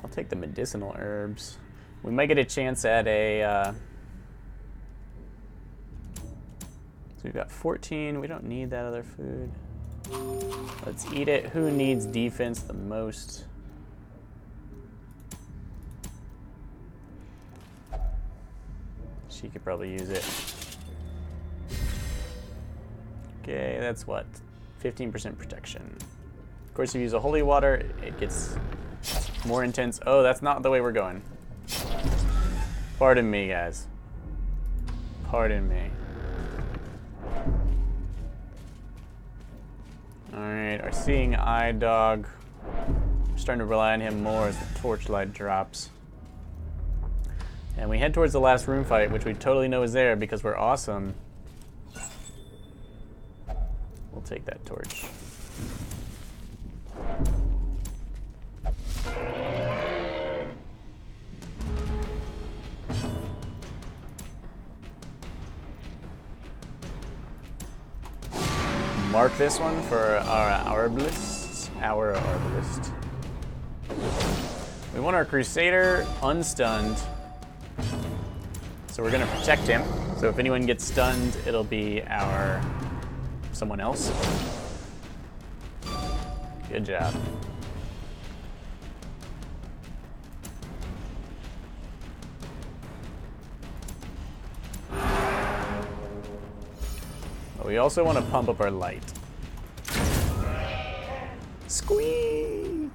I'll take the medicinal herbs. We might get a chance at a... So we've got 14. We don't need that other food. Let's eat it. Who needs defense the most? She could probably use it. Okay, that's what? 15% protection. Of course, if you use a holy water, it gets more intense. Oh, that's not the way we're going. Pardon me, guys. Pardon me. Alright, our seeing eye dog. We're starting to rely on him more as the torchlight drops. And we head towards the last room fight, which we totally know is there because we're awesome. We'll take that torch. Mark this one for our arbalist. Our arbalist. We want our crusader unstunned. So we're gonna protect him. So if anyone gets stunned, it'll be our someone else. Good job. But we also want to pump up our light. Squee!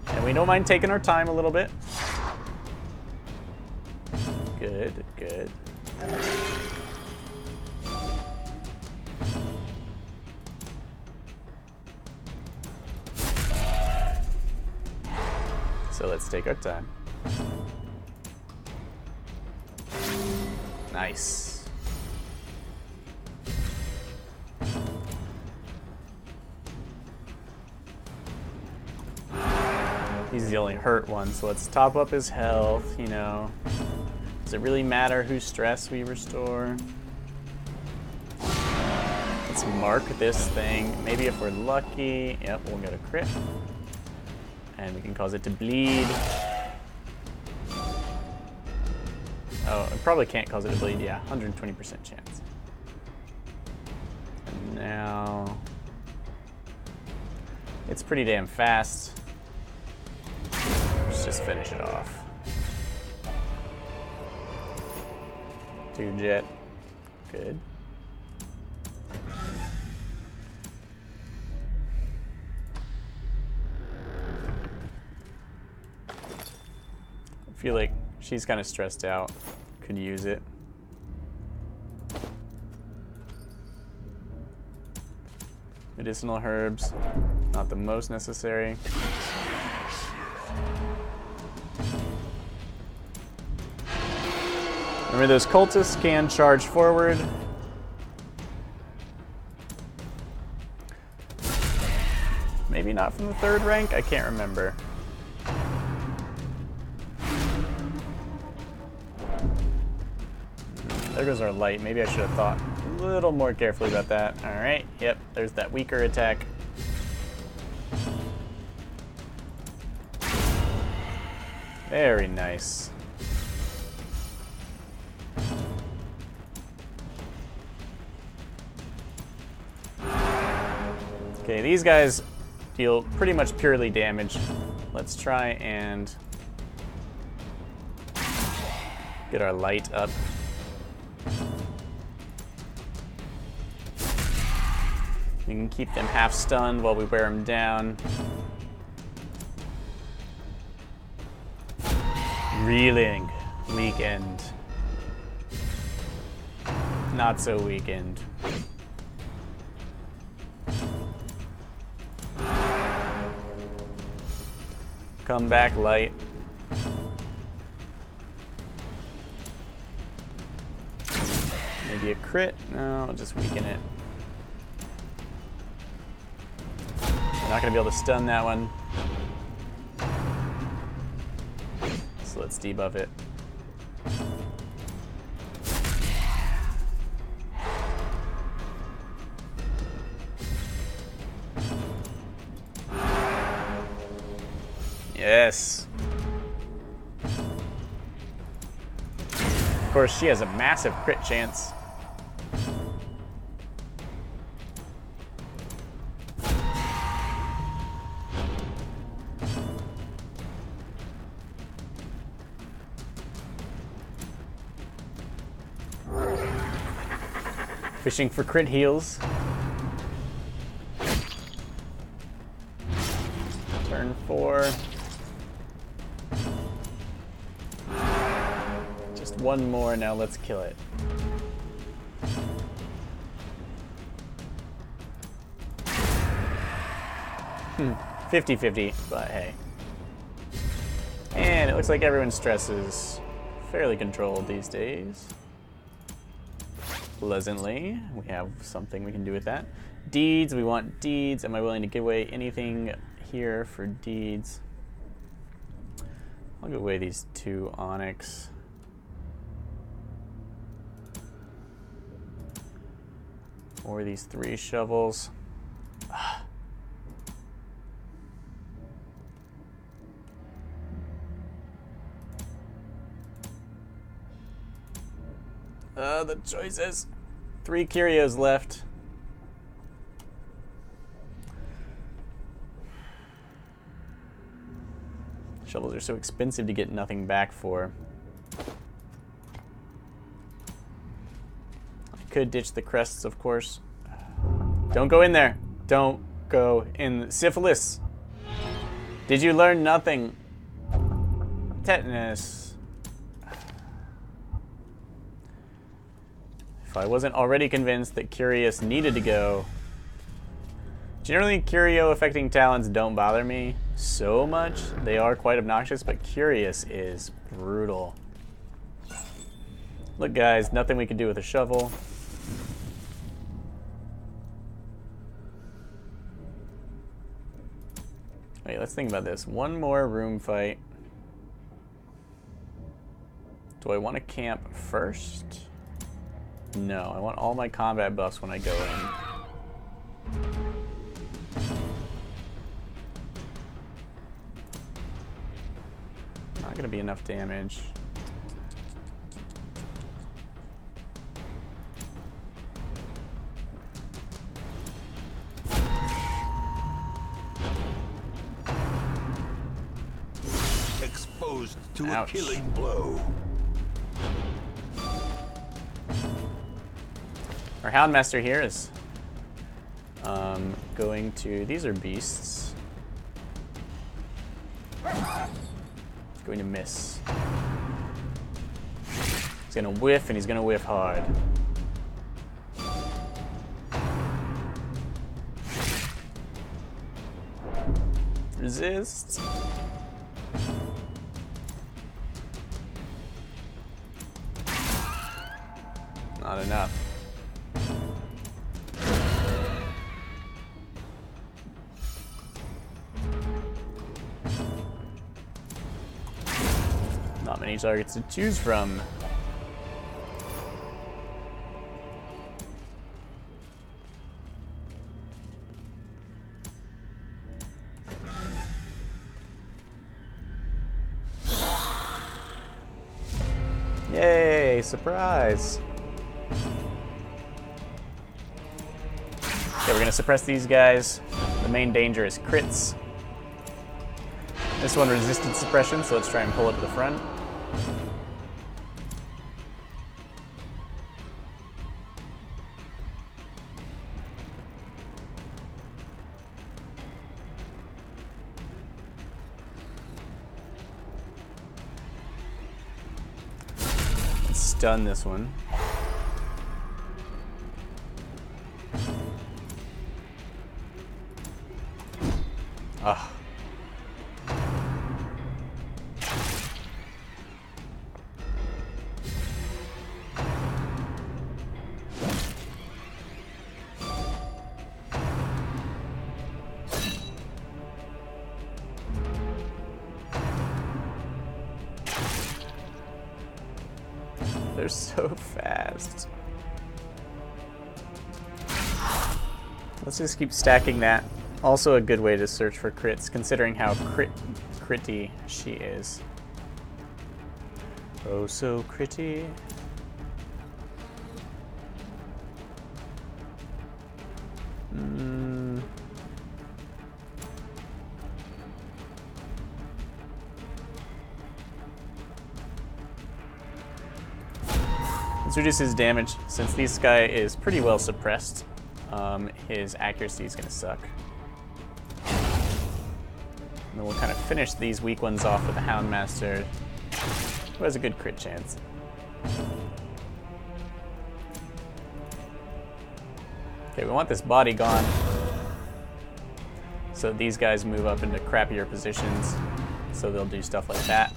And we don't mind taking our time a little bit. Good, good. So let's take our time. Nice. He's the only hurt one, so let's top up his health, you know. Does it really matter whose stress we restore? Let's mark this thing. Maybe if we're lucky, yep, we'll get a crit. And we can cause it to bleed. Oh, it probably can't cause it to bleed, yeah, 120% chance. And now, it's pretty damn fast. Let's just finish it off. 2 jet, good. I feel like she's kind of stressed out. Could use it. Medicinal herbs, not the most necessary. Remember, those cultists can charge forward. Maybe not from the 3rd rank, I can't remember. There goes our light. Maybe I should have thought a little more carefully about that. All right, yep, there's that weaker attack. Very nice. Okay, these guys deal pretty much purely damage. Let's try and get our light up. We can keep them half stunned while we wear them down. Reeling. Weakened. Not so weakened. Come back, light. Maybe a crit? No, I'll just weaken it. We're not going to be able to stun that one. So let's debuff it. Yes. Of course, she has a massive crit chance. Fishing for crit heals. Turn 4. Just one more, now let's kill it. 50-50, but hey. And it looks like everyone's stress is fairly controlled these days. Pleasantly, we have something we can do with that. Deeds, we want deeds. Am I willing to give away anything here for deeds? I'll give away these 2 onyx. Or these 3 shovels. The choices. 3 curios left. Shovels are so expensive to get nothing back for. I could ditch the crests, of course. Don't go in there. Don't go in. Syphilis. Did you learn nothing? Tetanus. If I wasn't already convinced that Curious needed to go. Generally, Curio affecting talents don't bother me so much. They are quite obnoxious, but Curious is brutal. Look, guys, nothing we can do with a shovel. Wait, let's think about this. One more room fight. Do I want to camp first? No, I want all my combat buffs when I go in. Not gonna be enough damage. Exposed to Ouch. a killing blow. Our Houndmaster here is going to... These are beasts. He's going to miss. He's going to whiff, and he's going to whiff hard. Resist. Not enough. Not many targets to choose from. Yay, surprise. Okay, we're gonna suppress these guys. The main danger is crits. This one resisted suppression, so let's try and pull it to the front. Let's stun this one. Ugh. They're so fast. Let's just keep stacking that. Also a good way to search for crits, considering how critty she is. Oh, so critty. Let's reduce his damage. Since this guy is pretty well suppressed, his accuracy is going to suck. And then we'll kind of finish these weak ones off with the Houndmaster, who has a good crit chance. Okay, we want this body gone, so these guys move up into crappier positions, so they'll do stuff like that.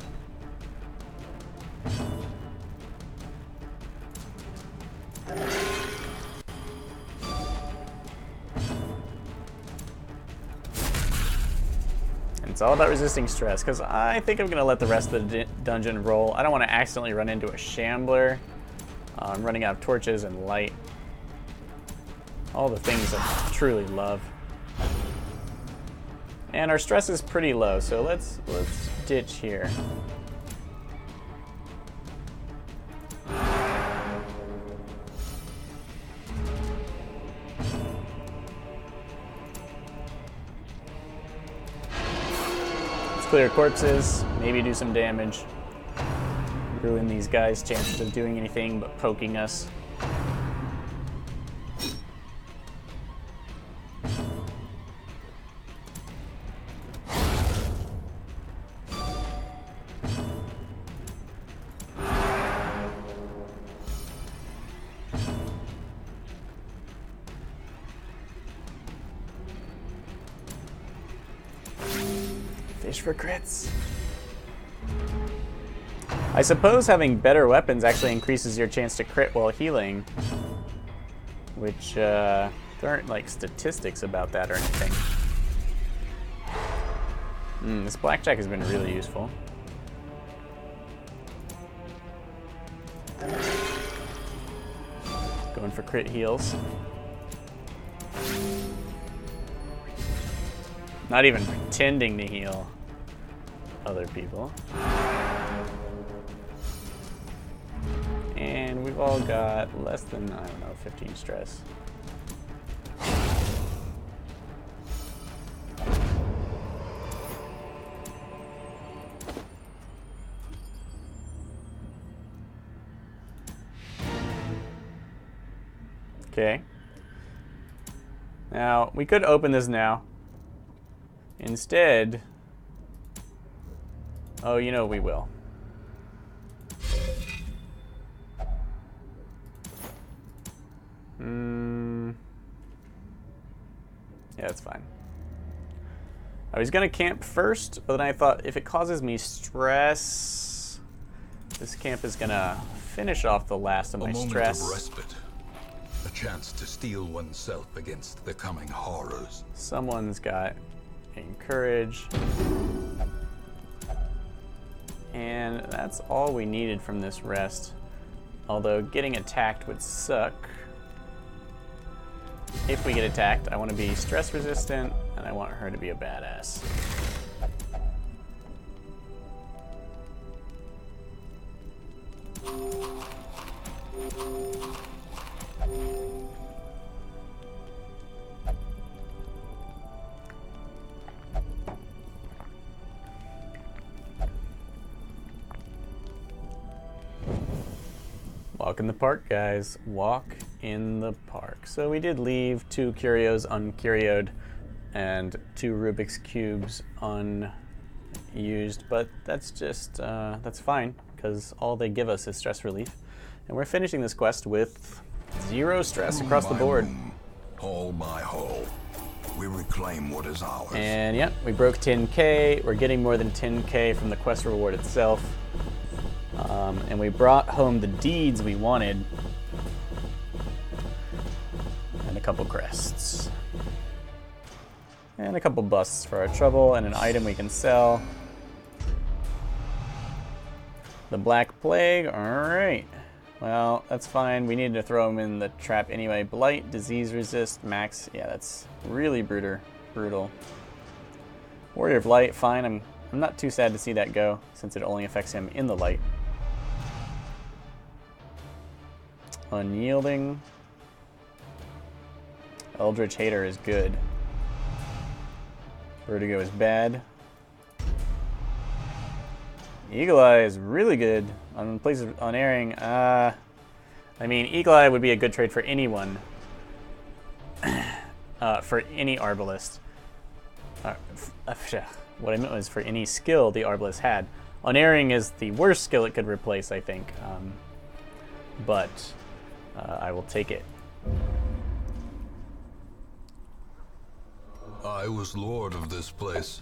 It's all about resisting stress, because I think I'm going to let the rest of the dungeon roll. I don't want to accidentally run into a shambler. I'm running out of torches and light. All the things I truly love. And our stress is pretty low, so let's ditch here. Clear corpses, maybe do some damage. Ruin these guys' chances of doing anything but poking us. Fish for crits. I suppose having better weapons actually increases your chance to crit while healing, which there aren't like statistics about that or anything. This blackjack has been really useful. Going for crit heals. Not even pretending to heal other people. And we've all got less than, I don't know, 15 stress. Okay. Now, we could open this now. Instead, oh, you know we will. Yeah, that's fine. I was gonna camp first, but then I thought if it causes me stress, this camp is gonna finish off the last of my stress. A moment of respite. A chance to steel oneself against the coming horrors. Someone's got encourage. And that's all we needed from this rest. Although getting attacked would suck. If we get attacked, I want to be stress resistant, and I want her to be a badass. Walk in the park, guys. Walk in the park. So we did leave 2 curios uncurioed and 2 Rubik's Cubes unused, but that's just, that's fine, because all they give us is stress relief. And we're finishing this quest with 0 stress across the board. Hall by hall, we reclaim what is ours. And yep, we broke 10K. We're getting more than 10K from the quest reward itself. And we brought home the deeds we wanted. And a couple crests. And a couple busts for our trouble, and an item we can sell. The Black Plague, alright. Well, that's fine. We needed to throw him in the trap anyway. Blight, disease resist, max. Yeah, that's really brutal. Warrior of Light, fine. I'm not too sad to see that go, since it only affects him in the light. Unyielding. Eldritch Hater is good. Vertigo is bad. Eagle Eye is really good. On places of unerring, I mean, Eagle Eye would be a good trade for anyone. For any Arbalist. What I meant was for any skill the Arbalist had. Unerring is the worst skill it could replace, I think. But I will take it. I was lord of this place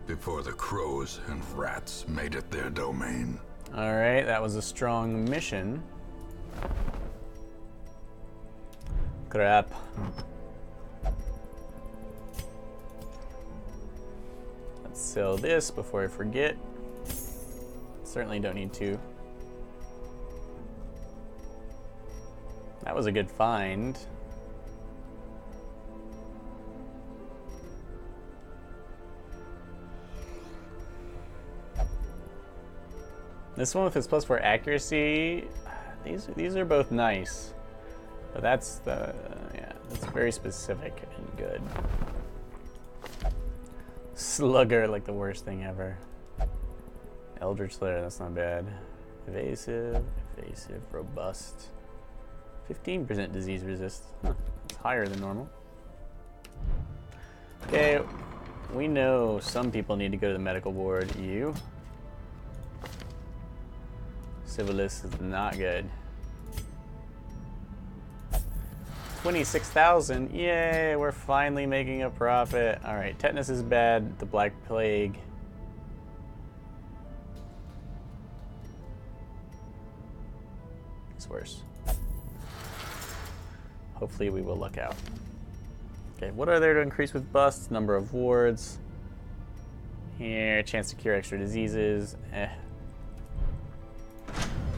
before the crows and rats made it their domain. Alright, that was a strong mission. Crap. Let's sell this before I forget. Certainly don't need to. That was a good find. This one with its +4 accuracy, these are both nice, but that's yeah, that's very specific and good. Slugger, like the worst thing ever. Eldritch Slayer, that's not bad. Evasive, robust. 15% disease resist. Huh, it's higher than normal. Okay, we know some people need to go to the medical ward. You. Civilist is not good. 26,000. Yay, we're finally making a profit. All right, tetanus is bad. The Black Plague. It's worse. Hopefully we will luck out. Okay, what are there to increase with busts? Number of wards. Here, chance to cure extra diseases. Let's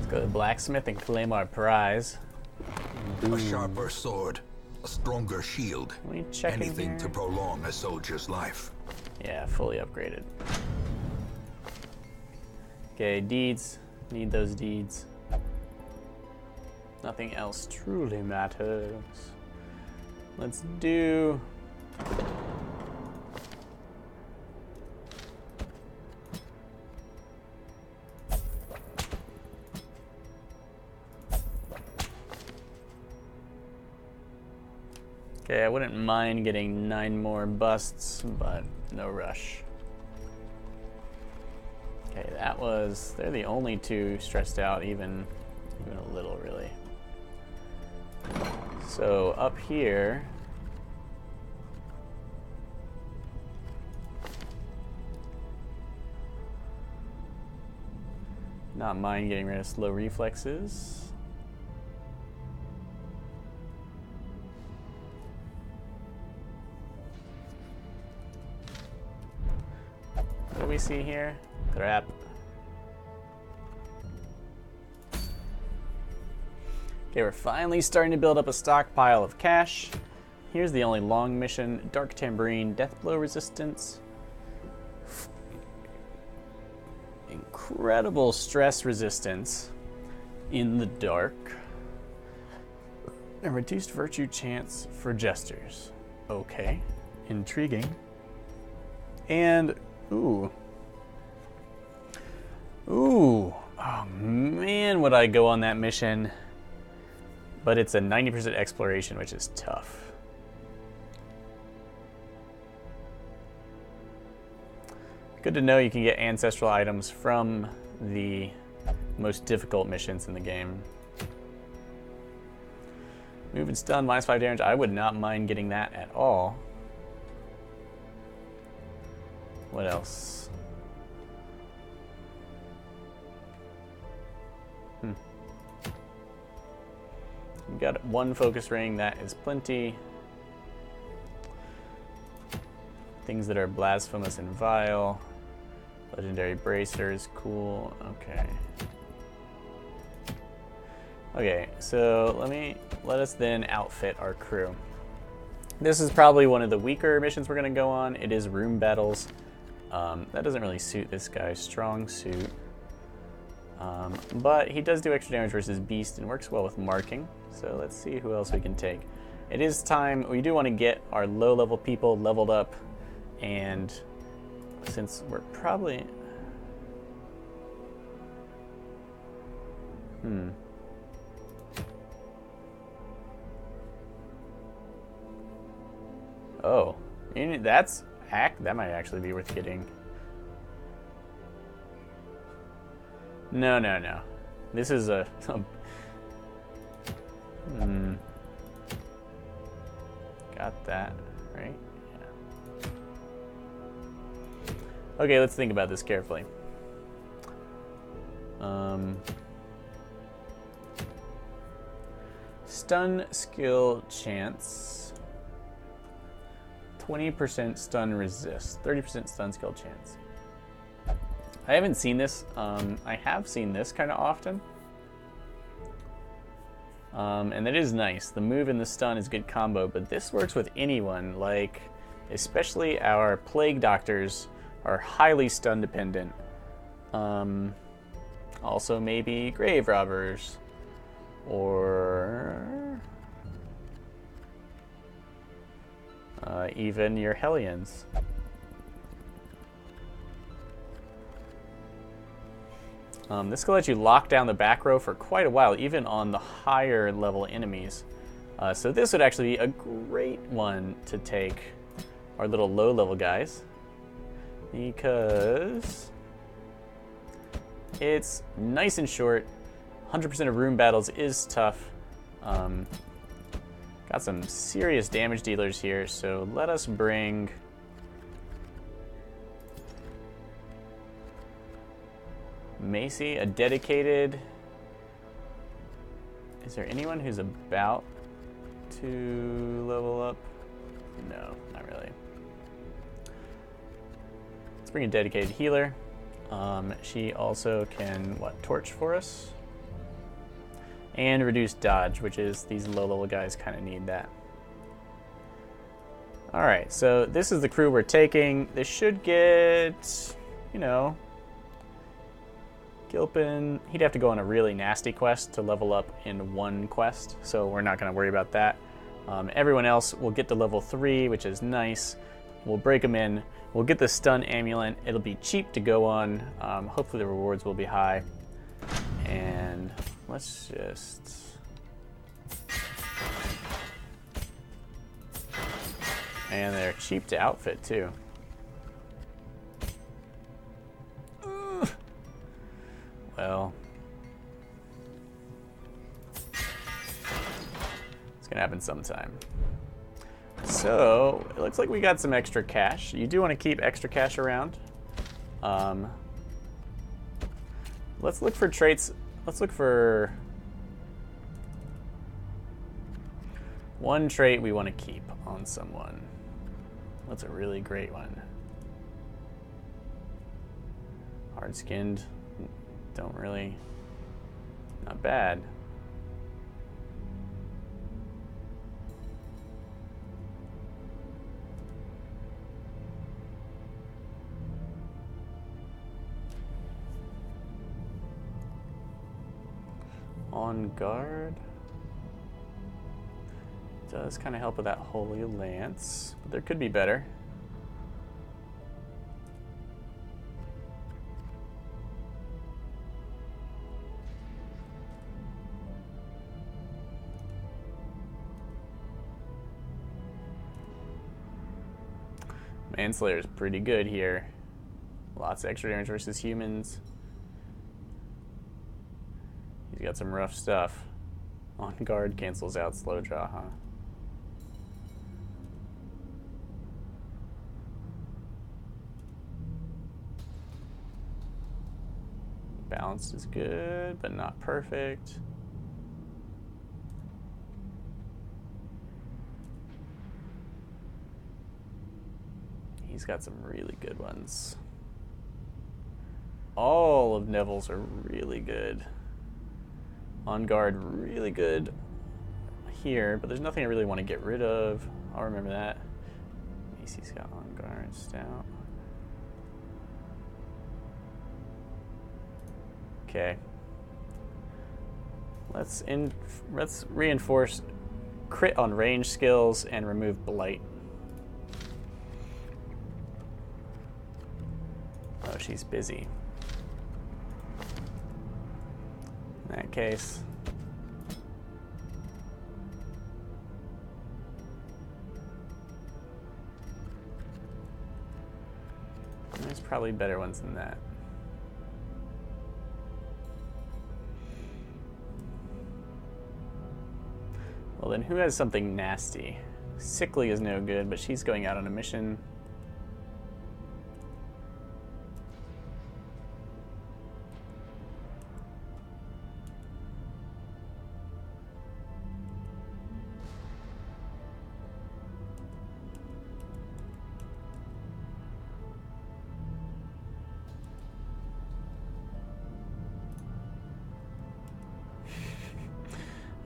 go to the blacksmith and claim our prize. A sharper sword, a stronger shield. Can we check in Anything here? to prolong a soldier's life. Yeah, fully upgraded. Okay, deeds. Need those deeds. Nothing else truly matters. Let's do... Okay, I wouldn't mind getting 9 more busts, but no rush. Okay, that was... They're the only two stressed out, even a little, really. So, up here... Not mind getting rid of slow reflexes. What do we see here? Crap. Okay, we're finally starting to build up a stockpile of cash. Here's the only long mission. Dark Tambourine, Death Blow Resistance. Incredible stress resistance in the dark. And reduced virtue chance for jesters. Okay, intriguing. And, ooh, oh man, would I go on that mission. But it's a 90% exploration, which is tough. Good to know you can get ancestral items from the most difficult missions in the game. Move and stun, -5 damage. I would not mind getting that at all. What else? We've got 1 focus ring, that is plenty. Things that are blasphemous and vile. Legendary bracers, cool. Okay. Okay, so let us then outfit our crew. This is probably one of the weaker missions we're gonna go on. It is room battles. That doesn't really suit this guy's strong suit. But he does do extra damage versus beast and works well with marking. So let's see who else we can take. It is time, we do want to get our low level people leveled up, and since we're probably... Oh, that's that might actually be worth getting. No. This is a got that, right? Yeah. Okay, let's think about this carefully. Stun skill chance. 20% stun resist. 30% stun skill chance. I haven't seen this. I have seen this kind of often. And that is nice. The move and the stun is good combo, but this works with anyone. Like, especially our plague doctors are highly stun dependent. Also maybe grave robbers. Or even your Hellions. This can let you lock down the back row for quite a while, even on the higher level enemies. So this would actually be a great one to take our little low level guys, because it's nice and short. 100% of room battles is tough. Got some serious damage dealers here, so let us bring... Macy, a dedicated... Is there anyone who's about to level up? No, not really. Let's bring a dedicated healer. She also can, torch for us? And reduce dodge, which is these low-level guys kind of need that. Alright, so this is the crew we're taking. This should get, you know, Gilpin. He'd have to go on a really nasty quest to level up in one quest, so we're not going to worry about that. Everyone else will get to level 3, which is nice. We'll break them in. We'll get the stun amulet. It'll be cheap to go on. Hopefully the rewards will be high. And let's just... And they're cheap to outfit too. Well, it's gonna happen sometime. So it looks like we got some extra cash. You do want to keep extra cash around. Let's look for traits. Let's look for one trait we want to keep on someone. What's a really great one? Hard-skinned. Don't really. Not bad. On guard. Does kind of help with that Holy Lance, but there could be better. Manslayer is pretty good here. Lots of extra damage versus humans. He's got some rough stuff. On guard cancels out slow draw, huh? Balanced is good, but not perfect. He's got some really good ones. All of Neville's are really good. On guard, really good here, but there's nothing I really want to get rid of. I'll remember that. Macy's got on guard, stout. Okay. Let's reinforce crit on range skills and remove blight. Oh, she's busy. In that case, there's probably better ones than that. Well, then who has something nasty? Sickly is no good, but she's going out on a mission.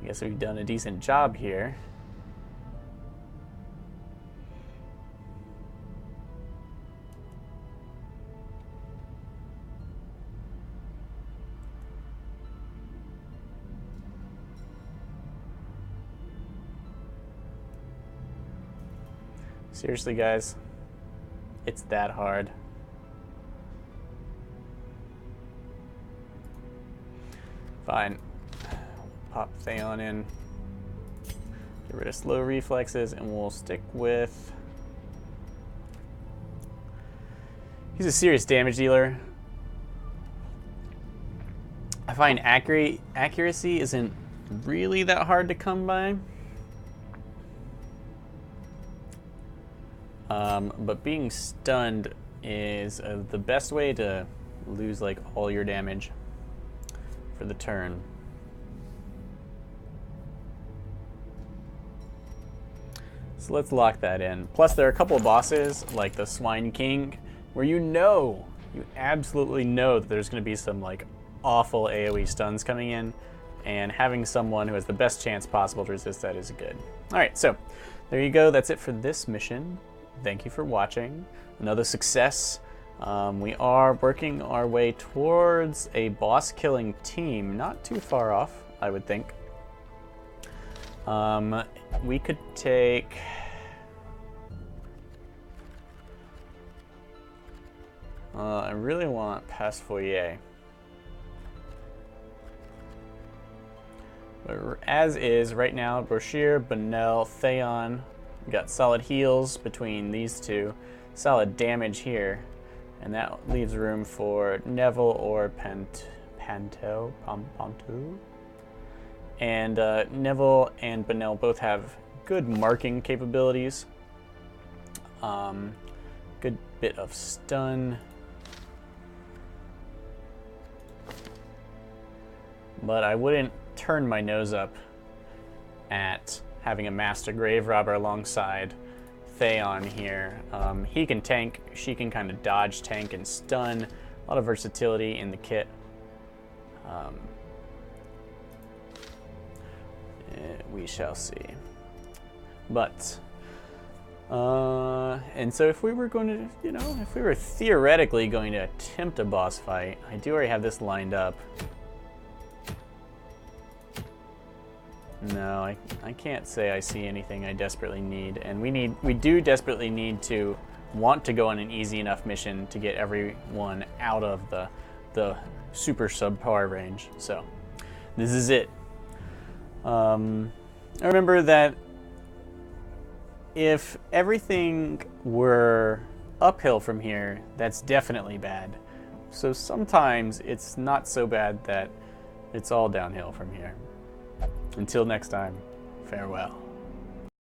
I guess we've done a decent job here. Seriously, guys, it's that hard. Fine. Pop Theon in. Get rid of slow reflexes, and we'll stick with... He's a serious damage dealer. I find accuracy isn't really that hard to come by. But being stunned is the best way to lose like all your damage for the turn. So let's lock that in. Plus there are a couple of bosses, like the Swine King, where you absolutely know that there's going to be some like awful AoE stuns coming in, and having someone who has the best chance possible to resist that is good. All right, so there you go. That's it for this mission. Thank you for watching. Another success. We are working our way towards a boss killing team. Not too far off, I would think. We could take... I really want past Phwop. But as is, right now, Brochure, Benel, Theon. We got solid heals between these two. Solid damage here. And that leaves room for Neville or Pontu. And Neville and Benel both have good marking capabilities. Good bit of stun. But I wouldn't turn my nose up at having a Master Grave Robber alongside Theon here. He can tank, she can kind of dodge, tank, and stun. A lot of versatility in the kit. We shall see. But, and so if we were going to, you know, if we were theoretically going to attempt a boss fight, I do already have this lined up. No, I can't say I see anything I desperately need, and we do desperately need to want to go on an easy enough mission to get everyone out of the super subpar range. So this is it. I remember that if everything were uphill from here, that's definitely bad. So sometimes it's not so bad that it's all downhill from here. Until next time, farewell.